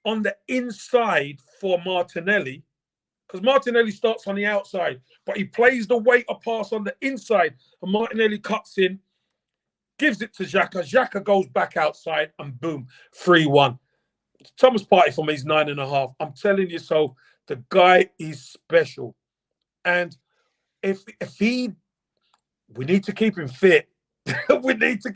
Speaker 3: on the inside for Martinelli, because Martinelli starts on the outside. But he plays the weighter pass on the inside. And Martinelli cuts in, gives it to Xhaka. Xhaka goes back outside, and boom, 3-1. Thomas Partey for me is 9.5. I'm telling you so. The guy is special. And if we need to keep him fit. we need to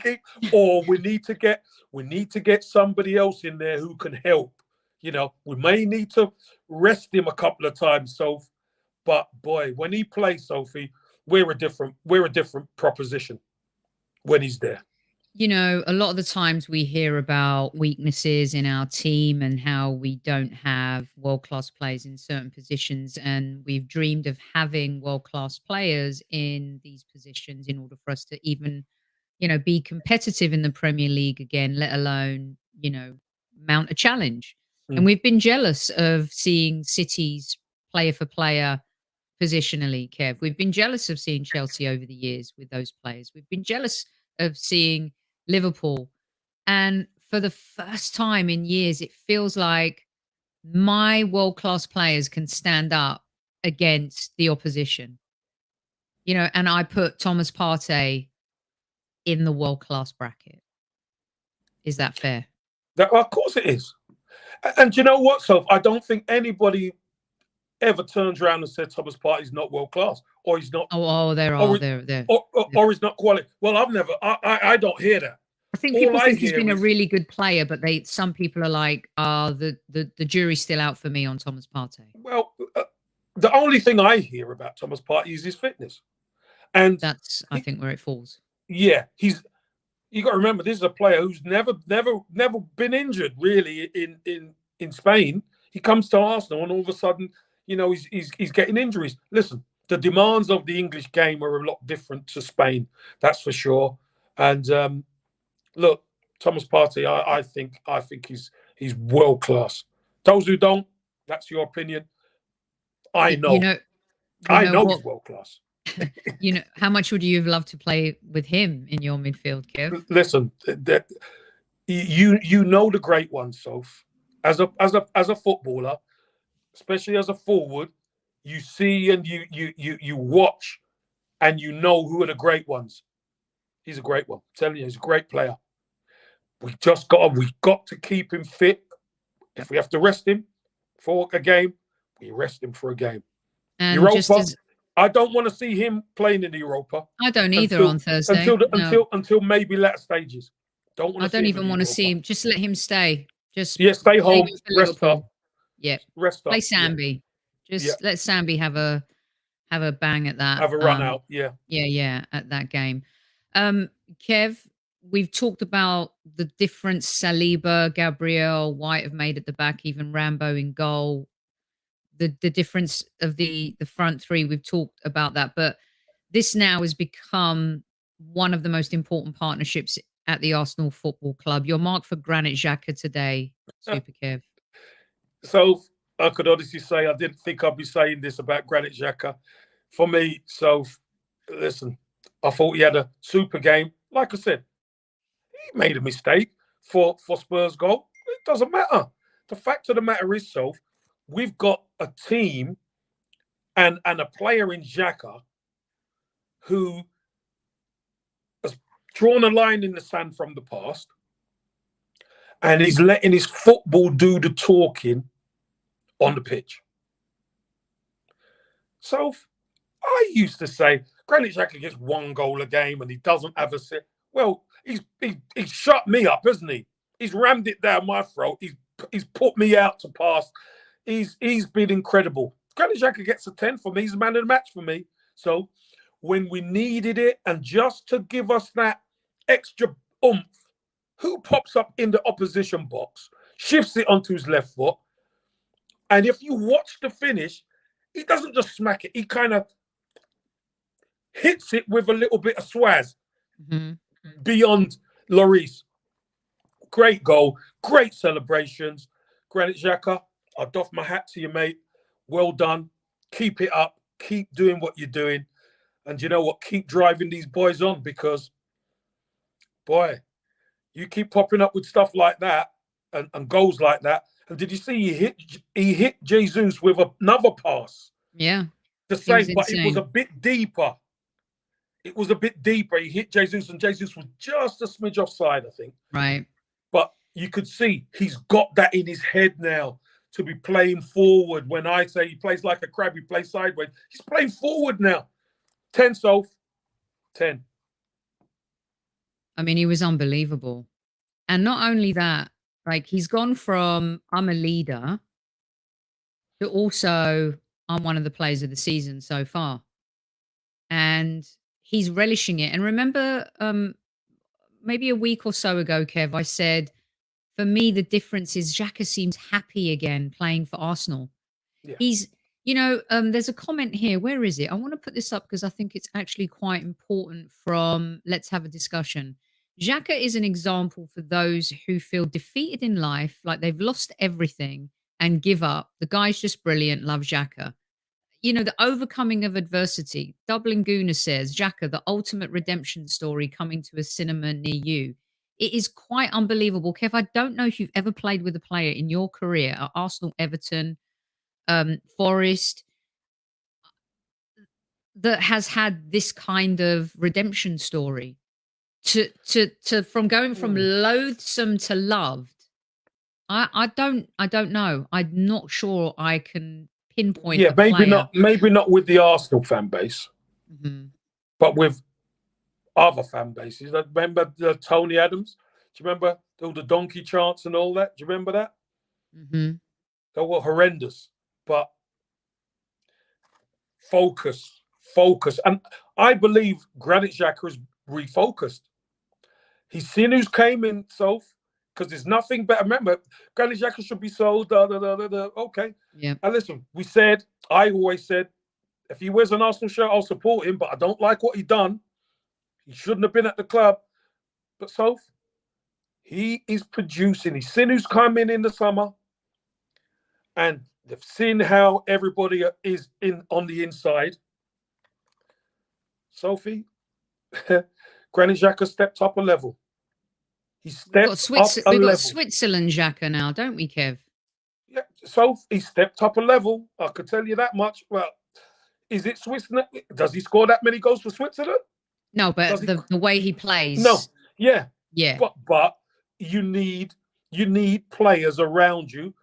Speaker 3: get somebody else in there who can help. You know, we may need to rest him a couple of times, Soph. But boy, when he plays, Sophie, we're a different proposition when he's there.
Speaker 1: You know, a lot of the times we hear about weaknesses in our team and how we don't have world-class players in certain positions. And we've dreamed of having world-class players in these positions in order for us to even, you know, be competitive in the Premier League again, let alone, you know, mount a challenge. And we've been jealous of seeing City's player for player positionally, Kev. We've been jealous of seeing Chelsea over the years with those players. We've been jealous of seeing Liverpool. And for the first time in years, it feels like my world-class players can stand up against the opposition. You know, and I put Thomas Partey in the world-class bracket. Is that fair?
Speaker 3: Of course it is. And you know what, Soph? I don't think anybody ever turns around and said Thomas Partey's not world-class, or he's not.
Speaker 1: Or
Speaker 3: he's not quality. Well, I don't hear that.
Speaker 1: I think people think he's been a really good player, but some people are like, the jury's still out for me on Thomas Partey.
Speaker 3: Well, the only thing I hear about Thomas Partey is his fitness. And
Speaker 1: that's, I think, where it falls.
Speaker 3: Yeah, you got to remember, this is a player who's never been injured really in Spain. He comes to Arsenal, and all of a sudden, he's getting injuries. Listen, the demands of the English game are a lot different to Spain, that's for sure. And look, Thomas Partey, I think he's world class. Those who don't, that's your opinion. I know. I know he's world class.
Speaker 1: How much would you have loved to play with him in your midfield, Kev?
Speaker 3: Listen, you know the great ones, Soph. As a footballer, especially as a forward, you see and you watch, and you know who are the great ones. He's a great one. I'm telling you, he's a great player. We've got to keep him fit. If we have to rest him for a game, we rest him for a game.
Speaker 1: And
Speaker 3: Europa, I don't want to see him playing in the Europa.
Speaker 1: I don't either on Thursday.
Speaker 3: Until maybe latter stages.
Speaker 1: I don't even want to see him. Just let him stay.
Speaker 3: Stay home. Rest up.
Speaker 1: Yeah.
Speaker 3: Rest up.
Speaker 1: Play Sambi. Let Sambi have a bang at that.
Speaker 3: Have a run out. Yeah.
Speaker 1: Yeah. At that game. Kev, we've talked about the difference Saliba, Gabriel, White have made at the back, even Rambo in goal. The difference of the front three, we've talked about that. But this now has become one of the most important partnerships at the Arsenal Football Club. Your mark for Granit Xhaka today, Super Kev.
Speaker 3: So I could honestly say I didn't think I'd be saying this about Granit Xhaka. For me, so listen, I thought he had a super game. Like I said, he made a mistake for Spurs' goal. It doesn't matter. The fact of the matter is, so we've got a team and a player in Xhaka who has drawn a line in the sand from the past, and he's letting his football do the talking on the pitch. So I used to say, Granit Xhaka gets one goal a game and he doesn't have a set. Well, he's shut me up, hasn't he? He's rammed it down my throat. He's put me out to pass. He's been incredible. Granit Xhaka gets a 10 for me. He's the man of the match for me. So when we needed it, and just to give us that extra oomph, who pops up in the opposition box, shifts it onto his left foot, and if you watch the finish, he doesn't just smack it. He kind of hits it with a little bit of swaz beyond Lloris. Great goal, great celebrations. Granit Xhaka, I doff my hat to you, mate. Well done. Keep it up. Keep doing what you're doing. And you know what? Keep driving these boys on, because, boy, you keep popping up with stuff like that and goals like that. And did you see he hit Jesus with another pass?
Speaker 1: Yeah.
Speaker 3: The same, but it was a bit deeper. It was a bit deeper. He hit Jesus, and Jesus was just a smidge offside, I think.
Speaker 1: Right.
Speaker 3: But you could see he's got that in his head now to be playing forward. When I say he plays like a crab, he plays sideways. He's playing forward now. 10, Soph. 10.
Speaker 1: I mean, he was unbelievable. And not only that, like, he's gone from I'm a leader to also I'm one of the players of the season so far. And he's relishing it. And remember, maybe a week or so ago, Kev, I said, for me, the difference is Xhaka seems happy again playing for Arsenal.
Speaker 3: Yeah.
Speaker 1: He's, there's a comment here. Where is it? I want to put this up because I think it's actually quite important from Let's Have a Discussion. Xhaka is an example for those who feel defeated in life, like they've lost everything and give up. The guy's just brilliant. Love Xhaka. The overcoming of adversity. Dublin Guna says, Xhaka, the ultimate redemption story coming to a cinema near you. It is quite unbelievable. Kev, I don't know if you've ever played with a player in your career at Arsenal, Everton, Forest, that has had this kind of redemption story. From going from loathsome to loved. I don't know. I'm not sure I can pinpoint.
Speaker 3: Yeah, maybe not with the Arsenal fan base, but with other fan bases. Remember Tony Adams? Do you remember all the donkey chants and all that? Do you remember that? They were horrendous. But focus. And I believe Granit Xhaka is refocused. He's seen who's came in, Soph, because there's nothing better. Remember, Granit Xhaka should be sold. Okay.
Speaker 1: Yeah.
Speaker 3: And listen, I always said, if he wears an Arsenal shirt, I'll support him, but I don't like what he done. He shouldn't have been at the club. But Soph, he is producing. He's seen who's coming in the summer, and they've seen how everybody is on the inside. Sophie, Granit Xhaka stepped up a level. He stepped up a level.
Speaker 1: We've got Switzerland Xhaka now, don't we, Kev?
Speaker 3: Yeah, Soph, he stepped up a level. I could tell you that much. Well, is it Switzerland? Does he score that many goals for Switzerland?
Speaker 1: No, but the way he plays.
Speaker 3: No, yeah.
Speaker 1: Yeah.
Speaker 3: But you need players around you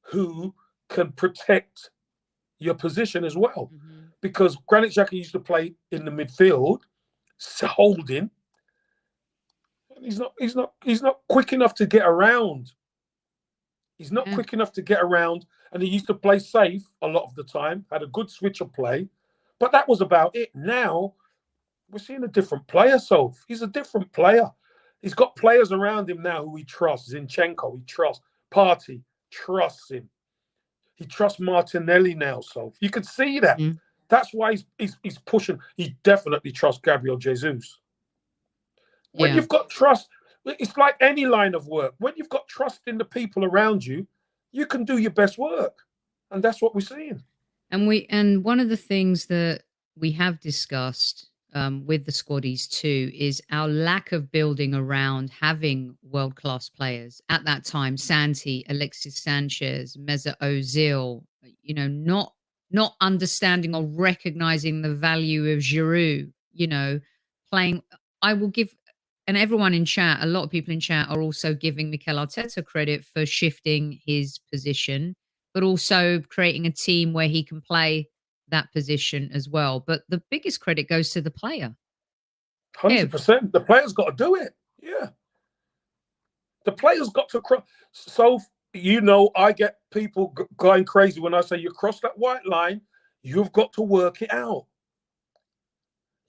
Speaker 3: who can protect your position as well. Mm-hmm. Because Granit Xhaka used to play in the midfield, holding. He's not quick enough to get around. He's not quick enough to get around, and he used to play safe a lot of the time, had a good switch of play, but that was about it. Now, we're seeing a different player, Soph. He's a different player. He's got players around him now who he trusts. Zinchenko, he trusts. Partey, trusts him. He trusts Martinelli now, Soph. You can see that. Mm. That's why he's pushing. He definitely trusts Gabriel Jesus. When you've got trust, it's like any line of work. When you've got trust in the people around you, you can do your best work. And that's what we're seeing.
Speaker 1: And one of the things that we have discussed with the squaddies too is our lack of building around having world-class players. At that time, Santi, Alexis Sanchez, Mesut Ozil, not understanding or recognizing the value of Giroud, playing. I will give, and everyone in chat, a lot of people in chat are also giving Mikel Arteta credit for shifting his position, but also creating a team where he can play that position as well. But the biggest credit goes to the player.
Speaker 3: 100%. The player's got to do it. Yeah. The player's got to cross. So, I get people going crazy when I say you cross that white line, you've got to work it out.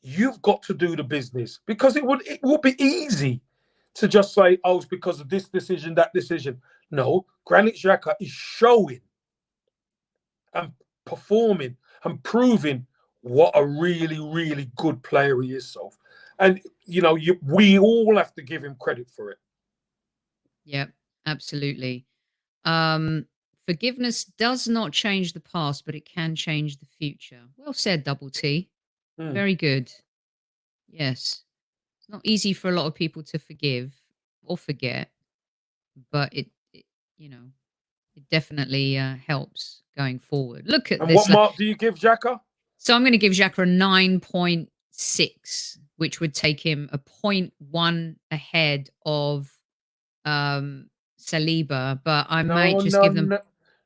Speaker 3: You've got to do the business, because it would be easy to just say, oh, it's because of this decision, that decision. No, Granit Xhaka is showing and performing and proving what a really, really good player he is, Soph. And, we all have to give him credit for it.
Speaker 1: Yep, absolutely. Forgiveness does not change the past, but it can change the future. Well said, Double T. Very good. Yes. It's not easy for a lot of people to forgive or forget, but it definitely helps going forward. Look at
Speaker 3: and
Speaker 1: this.
Speaker 3: What mark do you give Xhaka?
Speaker 1: So I'm going to give Xhaka a 9.6, which would take him a 0.1 ahead of Saliba, but I might just give them.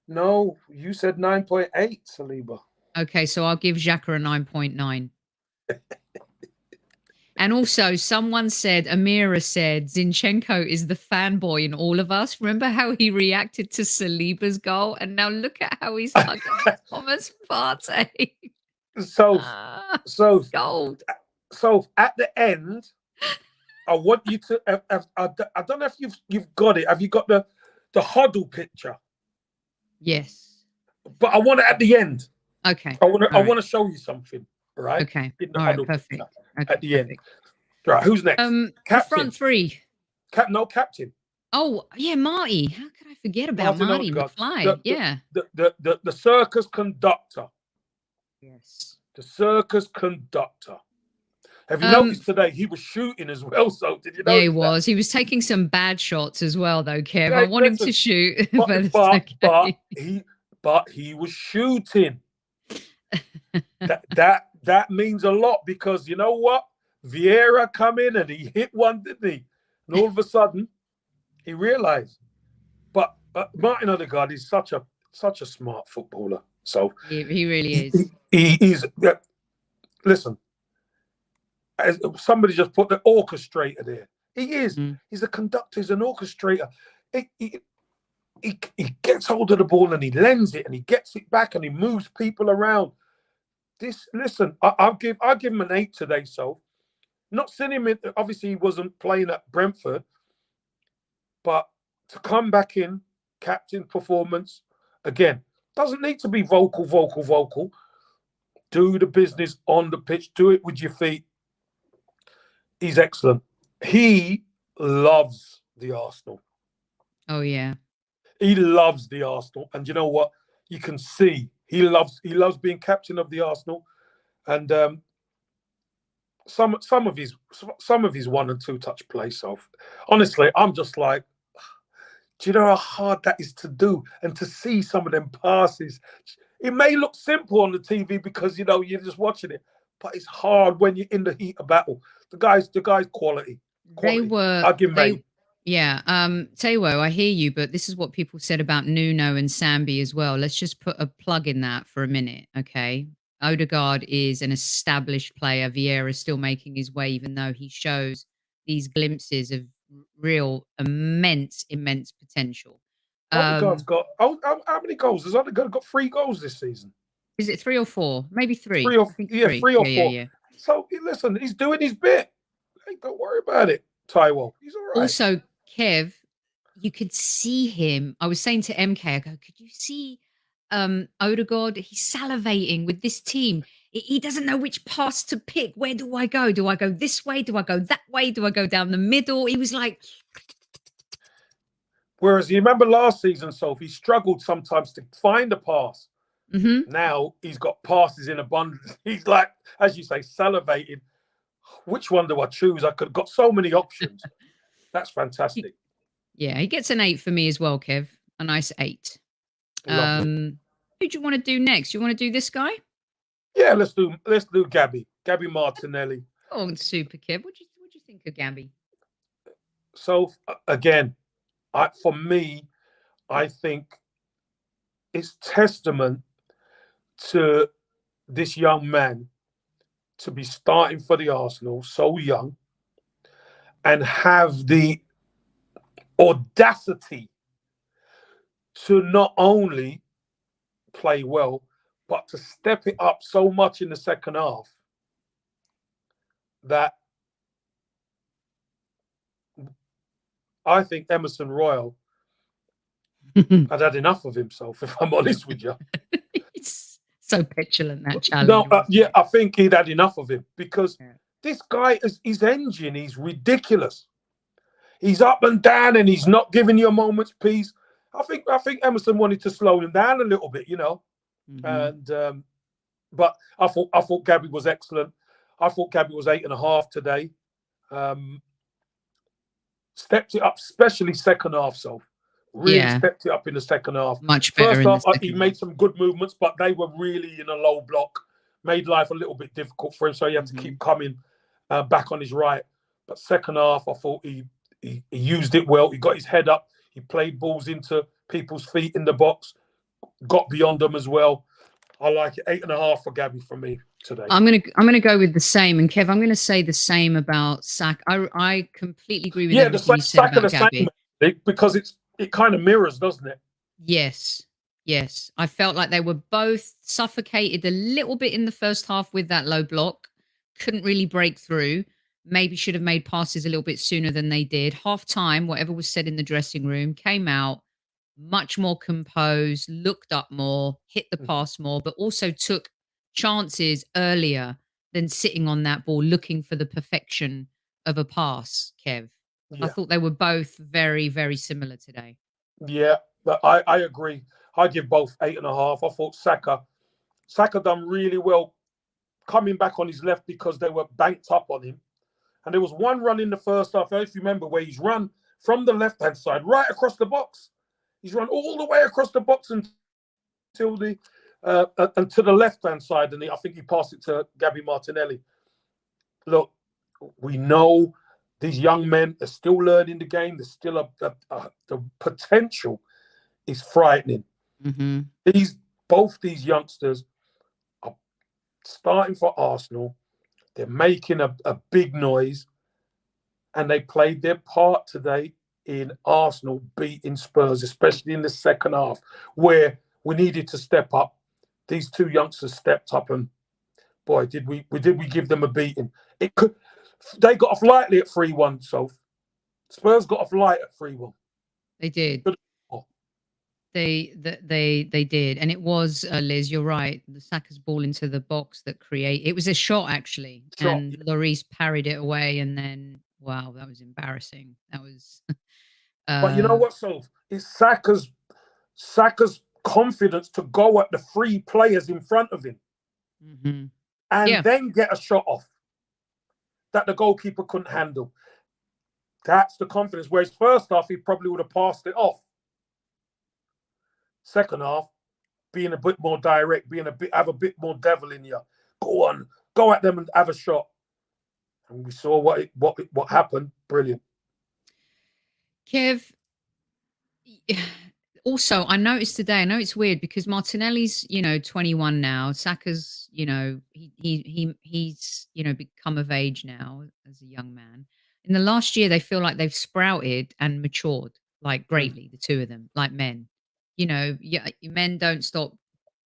Speaker 3: No, you said 9.8, Saliba.
Speaker 1: Okay, so I'll give Xhaka a 9.9. And also, someone said, Amira said, Zinchenko is the fanboy in all of us. Remember how he reacted to Saliba's goal? And now look at how he's hugging Thomas Partey.
Speaker 3: So
Speaker 1: gold.
Speaker 3: So at the end, I want you to. I don't know if you've got it. Have you got the huddle picture?
Speaker 1: Yes.
Speaker 3: But I want it at the end.
Speaker 1: Okay.
Speaker 3: I want to show you something. Right.
Speaker 1: Okay.
Speaker 3: In the
Speaker 1: all
Speaker 3: huddle
Speaker 1: right. Perfect.
Speaker 3: Picture,
Speaker 1: okay,
Speaker 3: at the end. Right. Who's next?
Speaker 1: The front three.
Speaker 3: Captain.
Speaker 1: Oh yeah, Marty. How could I forget about Marty McFly?
Speaker 3: The circus conductor.
Speaker 1: Yes.
Speaker 3: The circus conductor. Have you noticed today he was shooting as well? So did you know?
Speaker 1: Yeah, he was. He was taking some bad shots as well, though, Kev.
Speaker 3: Yeah,
Speaker 1: I want him to shoot.
Speaker 3: But he was shooting. that means a lot, because you know what? Vieira come in and he hit one, didn't he? And all of a sudden, he realised. But Martin Odegaard is such a smart footballer. So
Speaker 1: he really is.
Speaker 3: He's listen. As somebody just put the orchestrator there. He is. He's a conductor. He's an orchestrator. He gets hold of the ball and he lends it and he gets it back and he moves people around. Listen, I'll give him an 8 today. So, not seeing him. Obviously, he wasn't playing at Brentford, but to come back in, captain performance again, doesn't need to be vocal. Do the business on the pitch. Do it with your feet. He's excellent. He loves the Arsenal.
Speaker 1: Oh yeah.
Speaker 3: He loves the Arsenal, and you know what? You can see he loves being captain of the Arsenal, and some of his 1 and 2 touch play. So honestly, I'm just like, do you know how hard that is to do, and to see some of them passes? It may look simple on the TV because you're just watching it, but it's hard when you're in the heat of battle. The guy's quality.
Speaker 1: They were.
Speaker 3: I'll give him 8.
Speaker 1: Yeah. Taiwo, I hear you, but this is what people said about Nuno and Sambi as well. Let's just put a plug in that for a minute, okay? Odegaard is an established player. Vieira's still making his way, even though he shows these glimpses of real immense potential.
Speaker 3: Odegaard's got how many goals? Has Odegaard got 3 goals this season?
Speaker 1: Is it 3 or 4? Maybe 3.
Speaker 3: 3 or 3 or 4.
Speaker 1: Yeah.
Speaker 3: So listen, he's doing his bit. Hey, don't worry about it, Taiwo. He's all right.
Speaker 1: Also, Kev, you could see him. I was saying to MK, I go, could you see Odegaard? He's salivating with this team. He doesn't know which pass to pick. Where do I go? Do I go this way? Do I go that way? Do I go down the middle? He was like...
Speaker 3: Whereas you remember last season, Soph, he struggled sometimes to find a pass.
Speaker 1: Mm-hmm.
Speaker 3: Now he's got passes in abundance. He's like, as you say, salivating. Which one do I choose? I could have got so many options. That's fantastic.
Speaker 1: Yeah, he gets an 8 for me as well, Kev. A nice 8. Who do you want to do next? You want to do this guy?
Speaker 3: Yeah, let's do Gabby Martinelli.
Speaker 1: Oh, Super Kev. What do you think of Gabby?
Speaker 3: So again, for me, I think it's testament to this young man to be starting for the Arsenal so young and have the audacity to not only play well, but to step it up so much in the second half that I think Emerson Royal had had enough of himself, if I'm honest with you.
Speaker 1: It's so petulant, that challenge.
Speaker 3: No, I think he'd had enough of him because this guy, his engine, he's ridiculous. He's up and down and he's not giving you a moment's peace. I think Emerson wanted to slow him down a little bit, Mm-hmm. And but I thought Gabby was excellent. I thought Gabby was 8.5 today. Stepped it up, especially second half. So really stepped it up in the second half.
Speaker 1: Much better.
Speaker 3: First half, he made some good movements, but they were really in a low block. Made life a little bit difficult for him, so he had to keep coming back on his right. But second half, I thought he used it well. He got his head up. He played balls into people's feet in the box. Got beyond them as well. I like it. 8.5 for Gabby from me today.
Speaker 1: I'm gonna go with the same. And Kev, I'm gonna say the same about Saka. I completely agree with everything you said about Gabby.
Speaker 3: Because it kind of mirrors, doesn't it?
Speaker 1: Yes. I felt like they were both suffocated a little bit in the first half with that low block. Couldn't really break through. Maybe should have made passes a little bit sooner than they did. Half time, whatever was said in the dressing room, came out much more composed, looked up more, hit the pass more, but also took chances earlier than sitting on that ball looking for the perfection of a pass, Kev. Yeah. I thought they were both very, very similar today.
Speaker 3: Yeah, but I agree. I give both 8.5. I thought Saka done really well coming back on his left because they were banked up on him. And there was one run in the first half, if you remember, where he's run from the left-hand side right across the box. He's run all the way across the box until the and to the left-hand side, and I think he passed it to Gabby Martinelli. Look, we know these young men are still learning the game. There's still the potential is frightening.
Speaker 1: Mm-hmm.
Speaker 3: Both these youngsters are starting for Arsenal. They're making a big noise, and they played their part today in Arsenal beating Spurs, especially in the second half, where we needed to step up. These two youngsters stepped up and boy, did we give them a beating. They got off lightly at 3-1, so Spurs got off light at 3-1.
Speaker 1: They did. They did, and it was Liz. You're right. The Saka's ball into the box that it was a shot actually, and Lloris parried it away, and then wow, that was embarrassing. That was.
Speaker 3: But you know what, Soph? It's Saka's confidence to go at the 3 players in front of him, and then get a shot off that the goalkeeper couldn't handle. That's the confidence. Whereas first half, he probably would have passed it off. Second half, being a bit more direct, have a bit more devil in you. Go on, go at them and have a shot. And we saw what happened. Brilliant.
Speaker 1: Kev, also, I noticed today, I know it's weird because Martinelli's, 21 now. Saka's, he's, become of age now as a young man. In the last year, they feel like they've sprouted and matured, like greatly, the two of them, like men. Men don't stop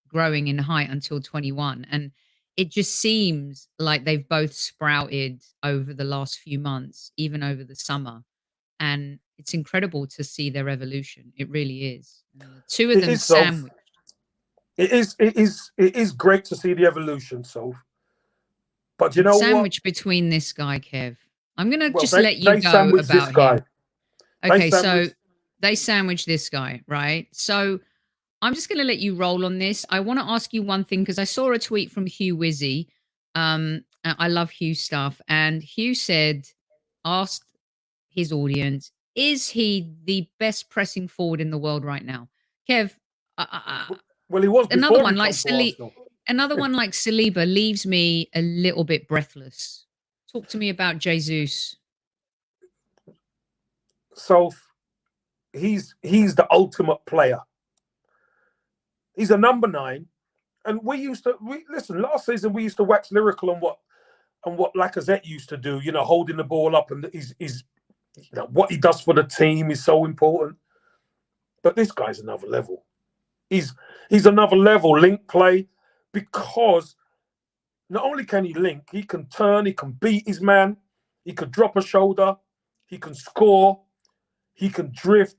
Speaker 1: growing in height until 21. And it just seems like they've both sprouted over the last few months, even over the summer. And it's incredible to see their evolution. It really is. And the two of them sandwiched.
Speaker 3: It is great to see the evolution, Soph. But you know
Speaker 1: sandwich between this guy, Kev. I'm going to let you go about him. Okay, so they sandwich this guy, right? So I'm just going to let you roll on this. I want to ask you one thing because I saw a tweet from Hugh Wizzy. I love Hugh's stuff. And Hugh asked his audience, is he the best pressing forward in the world right now? Kev,
Speaker 3: well, he was
Speaker 1: another one like Saliba leaves me a little bit breathless. Talk to me about Jesus.
Speaker 3: So he's the ultimate player. He's a number 9, and listen. Last season we used to wax lyrical on what Lacazette used to do. Holding the ball up, and he's what he does for the team is so important. But this guy's another level. He's another level link play because not only can he link, he can turn, he can beat his man, he can drop a shoulder, he can score, he can drift,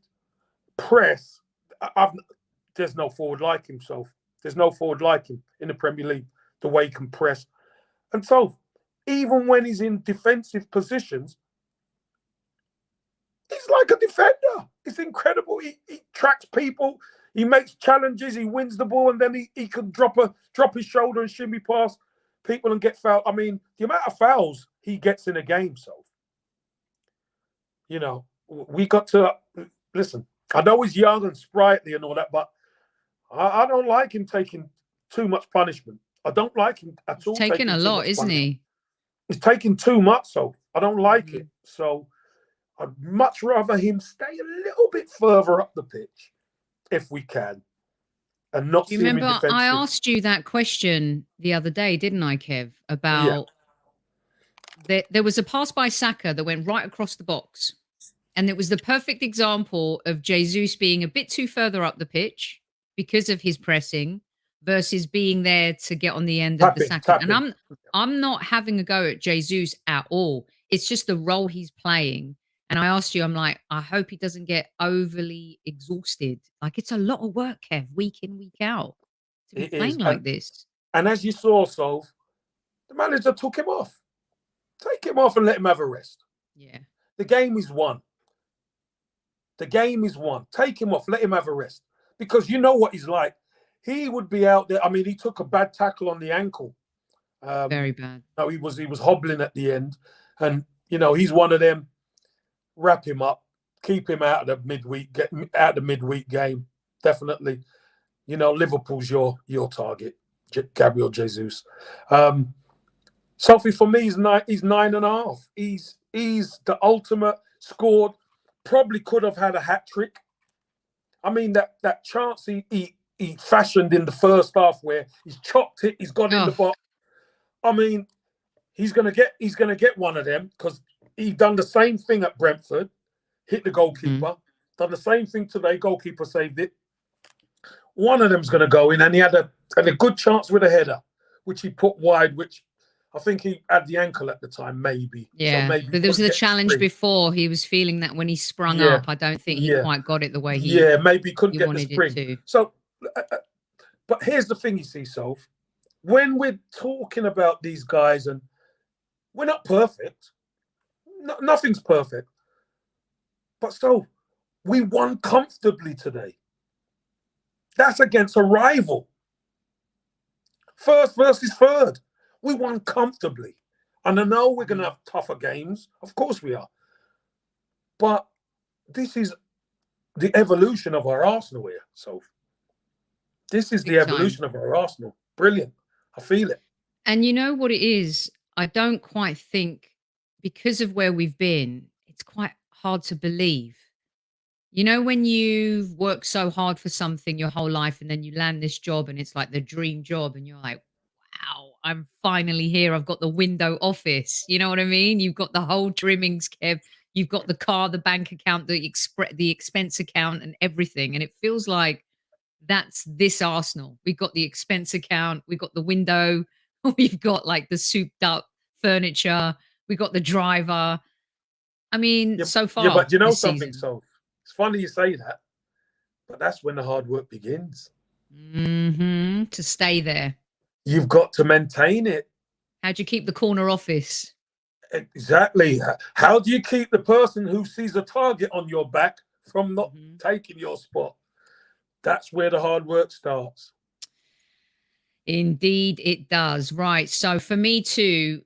Speaker 3: press. There's no forward like him, Soph. There's no forward like him in the Premier League, the way he can press. And so, even when he's in defensive positions, he's like a defender. It's incredible. He tracks people. He makes challenges. He wins the ball, and then he can drop his shoulder and shimmy past people and get fouled. I mean, the amount of fouls he gets in a game, so we got to listen. I know he's young and sprightly and all that, but I don't like him taking too much punishment. I don't like him at all.
Speaker 1: He's taking a lot, isn't he?
Speaker 3: He's taking too much, so I don't like it. So I'd much rather him stay a little bit further up the pitch if we can, and not. Do you remember
Speaker 1: I asked you that question the other day, didn't I, Kev? About there was a pass by Saka that went right across the box, and it was the perfect example of Jesus being a bit too further up the pitch because of his pressing versus being there to get on the end of the Saka. And I'm not having a go at Jesus at all. It's just the role he's playing. And I asked you, I'm like, I hope he doesn't get overly exhausted. Like, it's a lot of work, Kev, week in, week out, to be playing like this.
Speaker 3: And as you saw, Soph, the manager took him off. Take him off and let him have a rest.
Speaker 1: Yeah.
Speaker 3: The game is won. The game is won. Take him off, let him have a rest. Because you know what he's like. He would be out there. I mean, he took a bad tackle on the ankle.
Speaker 1: Very bad.
Speaker 3: No, he was hobbling at the end. And, he's one of them. Wrap him up, keep him out of the midweek game. Definitely, Liverpool's your target, Gabriel Jesus. Sophie, for me, he's 9.5. He's the ultimate. Scored, probably could have had a hat trick. I mean that chance he fashioned in the first half where he's chopped it, he's got in the box. I mean, he's gonna get one of them because. He done the same thing at Brentford, hit the goalkeeper. Done the same thing today, goalkeeper saved it. One of them's going to go in, and he had a good chance with a header. which he put wide, which I think he had the ankle at the time, maybe.
Speaker 1: Yeah,
Speaker 3: so maybe
Speaker 1: but there was the challenge before. He was feeling that when he sprung up, I don't think he quite got it the way he
Speaker 3: maybe couldn't get the
Speaker 1: wanted
Speaker 3: spring.
Speaker 1: it to.
Speaker 3: So, but here's the thing, you see, Soph, when we're talking about these guys, and we're not perfect, nothing's perfect, but so we won comfortably today. That's against a rival. First versus third. We won comfortably. And I know we're going to have tougher games. Of course we are. But this is the evolution of our Arsenal here, Soph. This is the evolution of our Arsenal. Brilliant. I feel it.
Speaker 1: And you know what it is? I don't quite think, because of where we've been, it's quite hard to believe. You know, when you've worked so hard for something your whole life and then you land this job and it's like the dream job and you're like, wow, I'm finally here. I've got the window office. You know what I mean? You've got the whole trimmings, Kev. You've got the car, the bank account, the expense account and everything. And it feels like that's this Arsenal. We've got the expense account. We've got the window. We've got like the souped up furniture. We've got the driver. I mean, so far.
Speaker 3: Yeah, but you know something,
Speaker 1: season.
Speaker 3: so it's funny you say that, but that's when the hard work begins.
Speaker 1: To stay there.
Speaker 3: You've got to maintain it.
Speaker 1: How do you keep the corner office?
Speaker 3: Exactly. How do you keep the person who sees a target on your back from not taking your spot? That's where the hard work starts.
Speaker 1: Indeed, it does. Right. So for me too,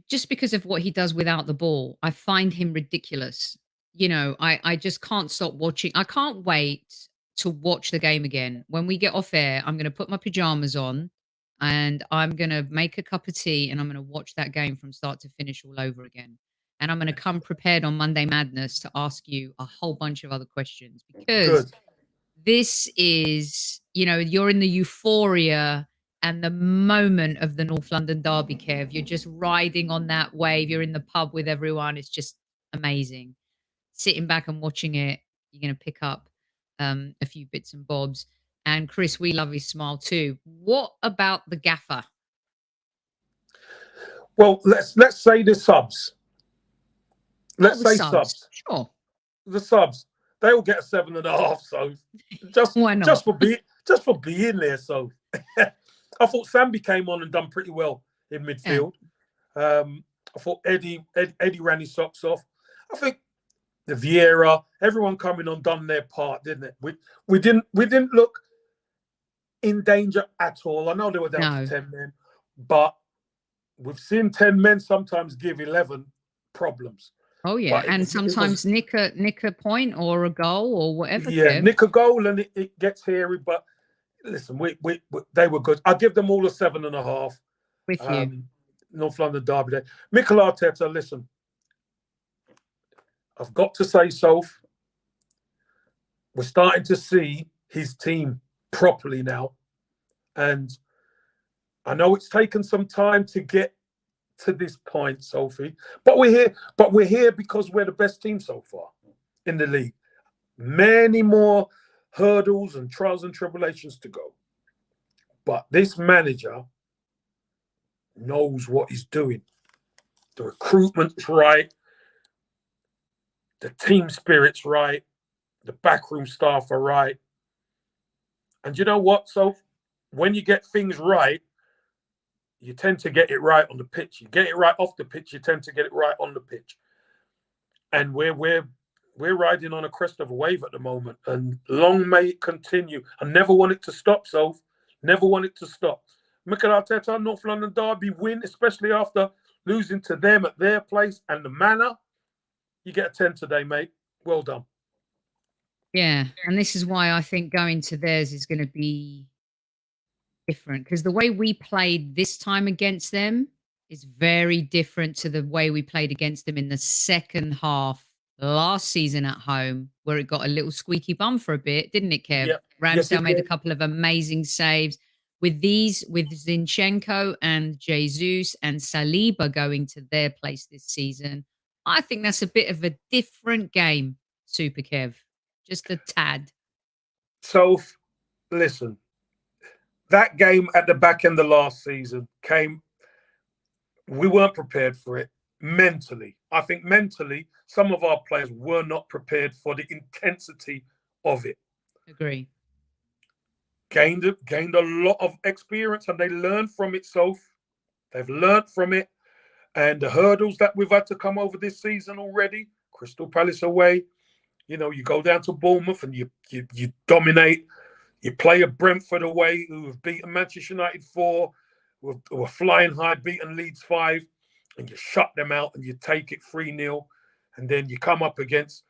Speaker 1: just because of what he does without the ball, I find him ridiculous. You know, I just can't stop watching. I can't wait to watch the game again. When we get off air, I'm going to put my pajamas on and I'm going to make a cup of tea and I'm going to watch that game from start to finish all over again. And I'm going to come prepared on Monday Madness to ask you a whole bunch of other questions because this is, you know, you're in the euphoria and the moment of the North London derby, Kev. You're just riding on that wave. You're in the pub with everyone. It's just amazing. Sitting back and watching it, you're going to pick up a few bits and bobs. And Chris, we love his smile too. What about the gaffer?
Speaker 3: Well, let's say the subs. Let's say subs.
Speaker 1: Sure.
Speaker 3: The subs. They will get a 7.5. So just for being there. So I thought Sambi came on and done pretty well in midfield. Yeah. I thought Eddie ran his socks off. I think the Vieira, everyone coming on done their part, didn't it? We didn't look in danger at all. I know they were down to 10 men, but we've seen 10 men sometimes give 11 problems.
Speaker 1: Oh yeah, and sometimes nick a point or a goal or whatever.
Speaker 3: Yeah, nick a goal and it gets hairy. But listen, they were good. I'll give them all a 7.5.
Speaker 1: With you,
Speaker 3: North London derby day. Mikel Arteta, listen, I've got to say, Soph, we're starting to see his team properly now, and I know it's taken some time to get to this point, Sophie, but we're here because we're the best team so far in the league. Many more hurdles and trials and tribulations to go, but this manager knows what he's doing. The recruitment's right, the team spirit's right, the backroom staff are right, and you know what, Soph? When you get things right, you tend to get it right on the pitch. You get it right off the pitch, you tend to get it right on the pitch. And we're riding on a crest of a wave at the moment. And long may it continue. I never want it to stop, Soph. Never want it to stop. Mikel Arteta, North London derby win, especially after losing to them at their place and the manner. You get a 10 today, mate. Well done.
Speaker 1: Yeah, and this is why I think going to theirs is going to be different, because the way we played this time against them is very different to the way we played against them in the second half last season at home, where it got a little squeaky bum for a bit, didn't it, Kev? Yep. Ramsdale made a couple of amazing saves. With Zinchenko and Jesus and Saliba going to their place this season, I think that's a bit of a different game, Super Kev. Just a tad.
Speaker 3: So, listen, that game at the back end of last season came. We weren't prepared for it mentally. I think mentally, some of our players were not prepared for the intensity of it.
Speaker 1: Agree.
Speaker 3: Gained a lot of experience, and they learned from it. So they've learned from it, and the hurdles that we've had to come over this season already. Crystal Palace away, you go down to Bournemouth and you dominate. You play a Brentford away, who have beaten Manchester United 4, who are flying high, beaten Leeds 5, and you shut them out and you take it 3-0, and then you come up against,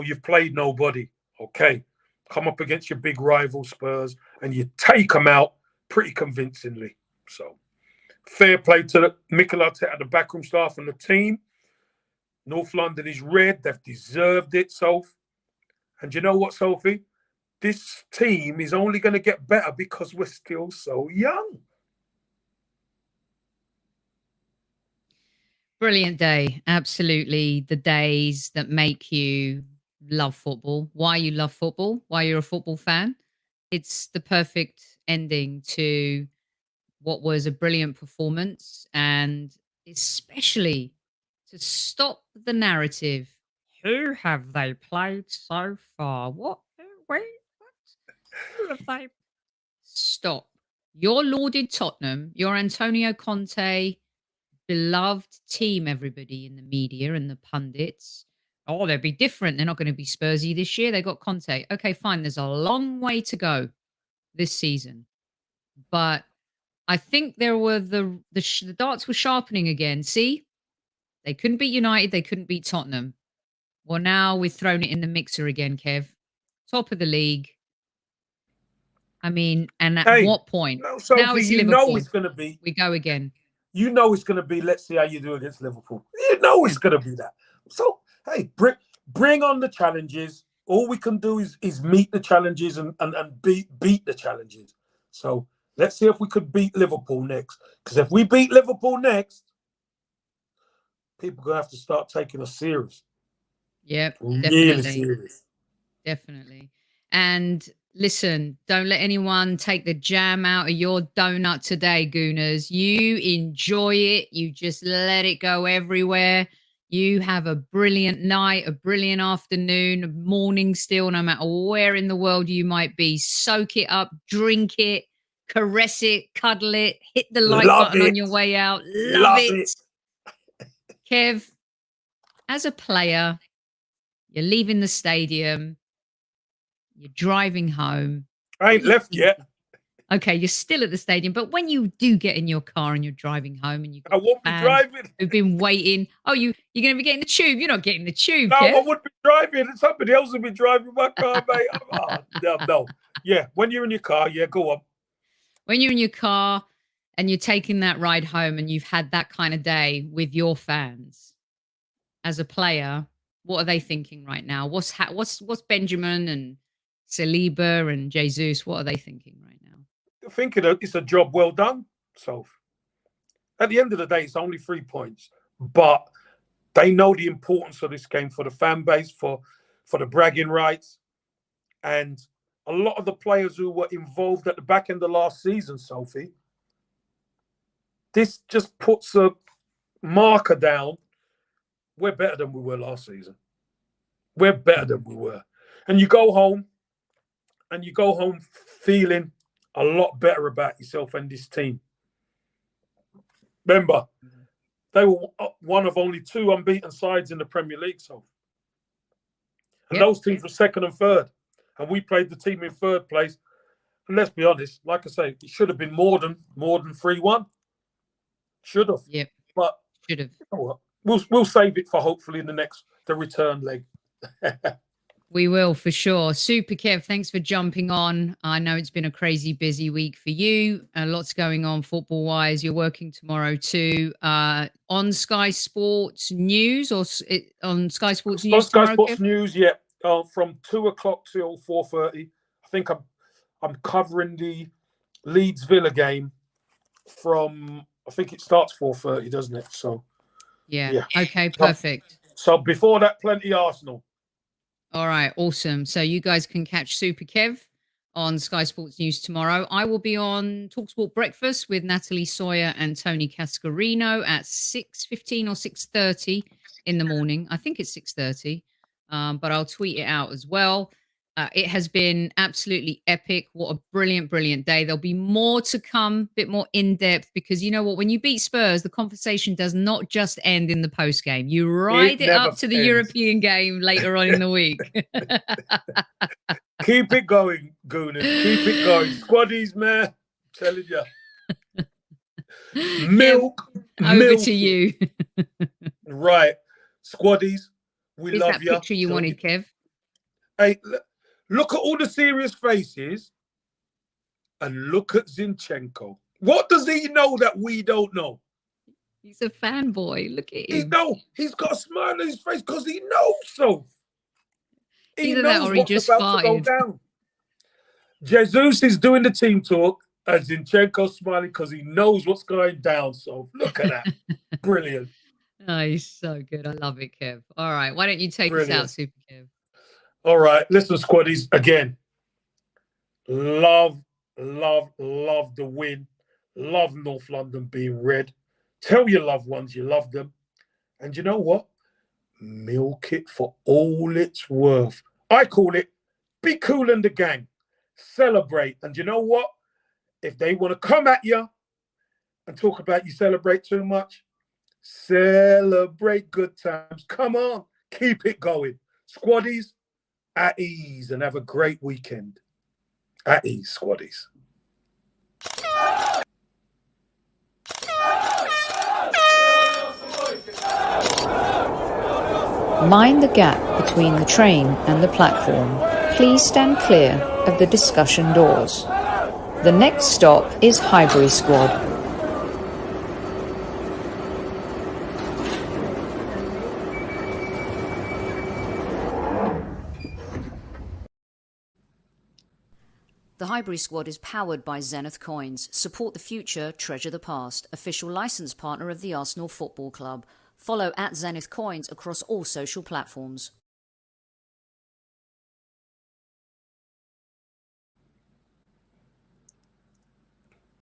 Speaker 3: you've played nobody. Okay. Come up against your big rival Spurs and you take them out pretty convincingly. So fair play to Mikel Arteta, the backroom staff and the team. North London is red. They've deserved it, Soph. And you know what, Sophie? This team is only going to get better because we're still so young.
Speaker 1: Brilliant day. Absolutely. The days that make you love football, why you love football, why you're a football fan. It's the perfect ending to what was a brilliant performance, and especially to stop the narrative. Who have they played so far? What? Wait, what? Who have they? Stop. Your lauded Tottenham, your Antonio Conte beloved team, everybody in the media and the pundits. Oh, they'll be different. They're not going to be Spursy this year. They got Conte. Okay, fine. There's a long way to go this season. But I think there were the darts were sharpening again. See? They couldn't beat United. They couldn't beat Tottenham. Well, now we've thrown it in the mixer again, Kev. Top of the league. I mean, and at what point?
Speaker 3: No, Sophie,
Speaker 1: now it's
Speaker 3: you
Speaker 1: Liverpool.
Speaker 3: know it's going to be.
Speaker 1: We go again.
Speaker 3: You know it's going to be, let's see how you do against Liverpool. You know it's going to be that. So, hey, bring on the challenges. All we can do is meet the challenges and beat the challenges. So let's see if we could beat Liverpool next. Because if we beat Liverpool next, people are going to have to start taking us serious.
Speaker 1: Yep,
Speaker 3: really
Speaker 1: definitely.
Speaker 3: serious.
Speaker 1: Definitely. And listen, don't let anyone take the jam out of your donut today, Gooners. You enjoy it. You just let it go everywhere. You have a brilliant night, a brilliant afternoon, a morning still, no matter where in the world you might be. Soak it up, drink it, caress it, cuddle it, hit the like button on your way out. Love it. Kev, as a player, you're leaving the stadium. You're driving home.
Speaker 3: I ain't left yet.
Speaker 1: Okay, you're still at the stadium, but when you do get in your car and you're driving home and
Speaker 3: I won't be driving.
Speaker 1: Who've been waiting. Oh, you're going to be getting the tube. You're not getting the tube.
Speaker 3: No,
Speaker 1: Kev.
Speaker 3: I wouldn't be driving. Somebody else would be driving my car, mate. No. Yeah, when you're in your car, yeah, go on.
Speaker 1: When you're in your car and you're taking that ride home and you've had that kind of day with your fans, as a player, what are they thinking right now? What's Benjamin and Saliba and Jesus, what are they thinking right now?
Speaker 3: Thinking it's a job well done, Soph. At the end of the day, it's only 3 points, but they know the importance of this game for the fan base, for the bragging rights, and a lot of the players who were involved at the back end of last season, Sophie. This just puts a marker down. We're better than we were last season. We're better than we were. And you go home feeling a lot better about yourself and this team. Remember, they were one of only 2 unbeaten sides in the Premier League, so. And those teams were second and third. And we played the team in third place. And let's be honest, like I say, it should have been more than 3-1. Should have.
Speaker 1: Yep.
Speaker 3: But
Speaker 1: should have.
Speaker 3: You know what? We'll save it for hopefully the return leg.
Speaker 1: We will, for sure. Super Kev, thanks for jumping on. I know it's been a crazy busy week for you. Lots going on football-wise. You're working tomorrow too. On Sky Sports News or on Sky Sports News
Speaker 3: Sky
Speaker 1: tomorrow,
Speaker 3: Sports
Speaker 1: Kev?
Speaker 3: News, yeah. From 2 o'clock till 4:30. I think I'm covering the Leeds Villa game from, I think it starts 4:30, doesn't it? So
Speaker 1: yeah. Okay, perfect.
Speaker 3: So before that, plenty Arsenal.
Speaker 1: All right, awesome. So you guys can catch Super Kev on Sky Sports News tomorrow. I will be on TalkSport Breakfast with Natalie Sawyer and Tony Cascarino at 6:15 or 6:30 in the morning. I think it's 6:30, but I'll tweet it out as well. It has been absolutely epic. What a brilliant, brilliant day. There'll be more to come, a bit more in depth, because you know what? When you beat Spurs, the conversation does not just end in the post game. You ride it up to the European game later on in the week.
Speaker 3: Keep it going, Gooners. Keep it going. Squaddies, man. I'm telling you. Milk.
Speaker 1: Over to you.
Speaker 3: Right. Squaddies, we
Speaker 1: Is
Speaker 3: love
Speaker 1: that
Speaker 3: you.
Speaker 1: picture you wanted, Kev?
Speaker 3: Hey, look at all the serious faces and look at Zinchenko. What does he know that we don't know?
Speaker 1: He's a fanboy. Look at him.
Speaker 3: He's got a smile on his face because he knows so. He
Speaker 1: Either
Speaker 3: knows
Speaker 1: that or he
Speaker 3: what's
Speaker 1: just
Speaker 3: about to go
Speaker 1: farted.
Speaker 3: down. Jesus is doing the team talk and Zinchenko's smiling because he knows what's going down. So look at that. Brilliant.
Speaker 1: Oh, he's so good. I love it, Kev. All right. Why don't you take us out, Super Kev?
Speaker 3: All right. Listen, Squaddies, again. Love the win. Love North London being red. Tell your loved ones you love them. And you know what? Milk it for all it's worth. I call it be cool in the gang. Celebrate. And you know what? If they want to come at you and talk about you celebrate too much, celebrate good times. Come on. Keep it going. Squaddies, at ease and have a great weekend. At ease, Squaddies.
Speaker 2: Mind the gap between the train and the platform. Please stand clear of the discussion doors. The next stop is Highbury Squad.
Speaker 7: The Highbury Squad is powered by ZENITH Coins. Support the future, treasure the past. Official licence partner of the Arsenal Football Club. Follow at ZENITH Coins across all social platforms.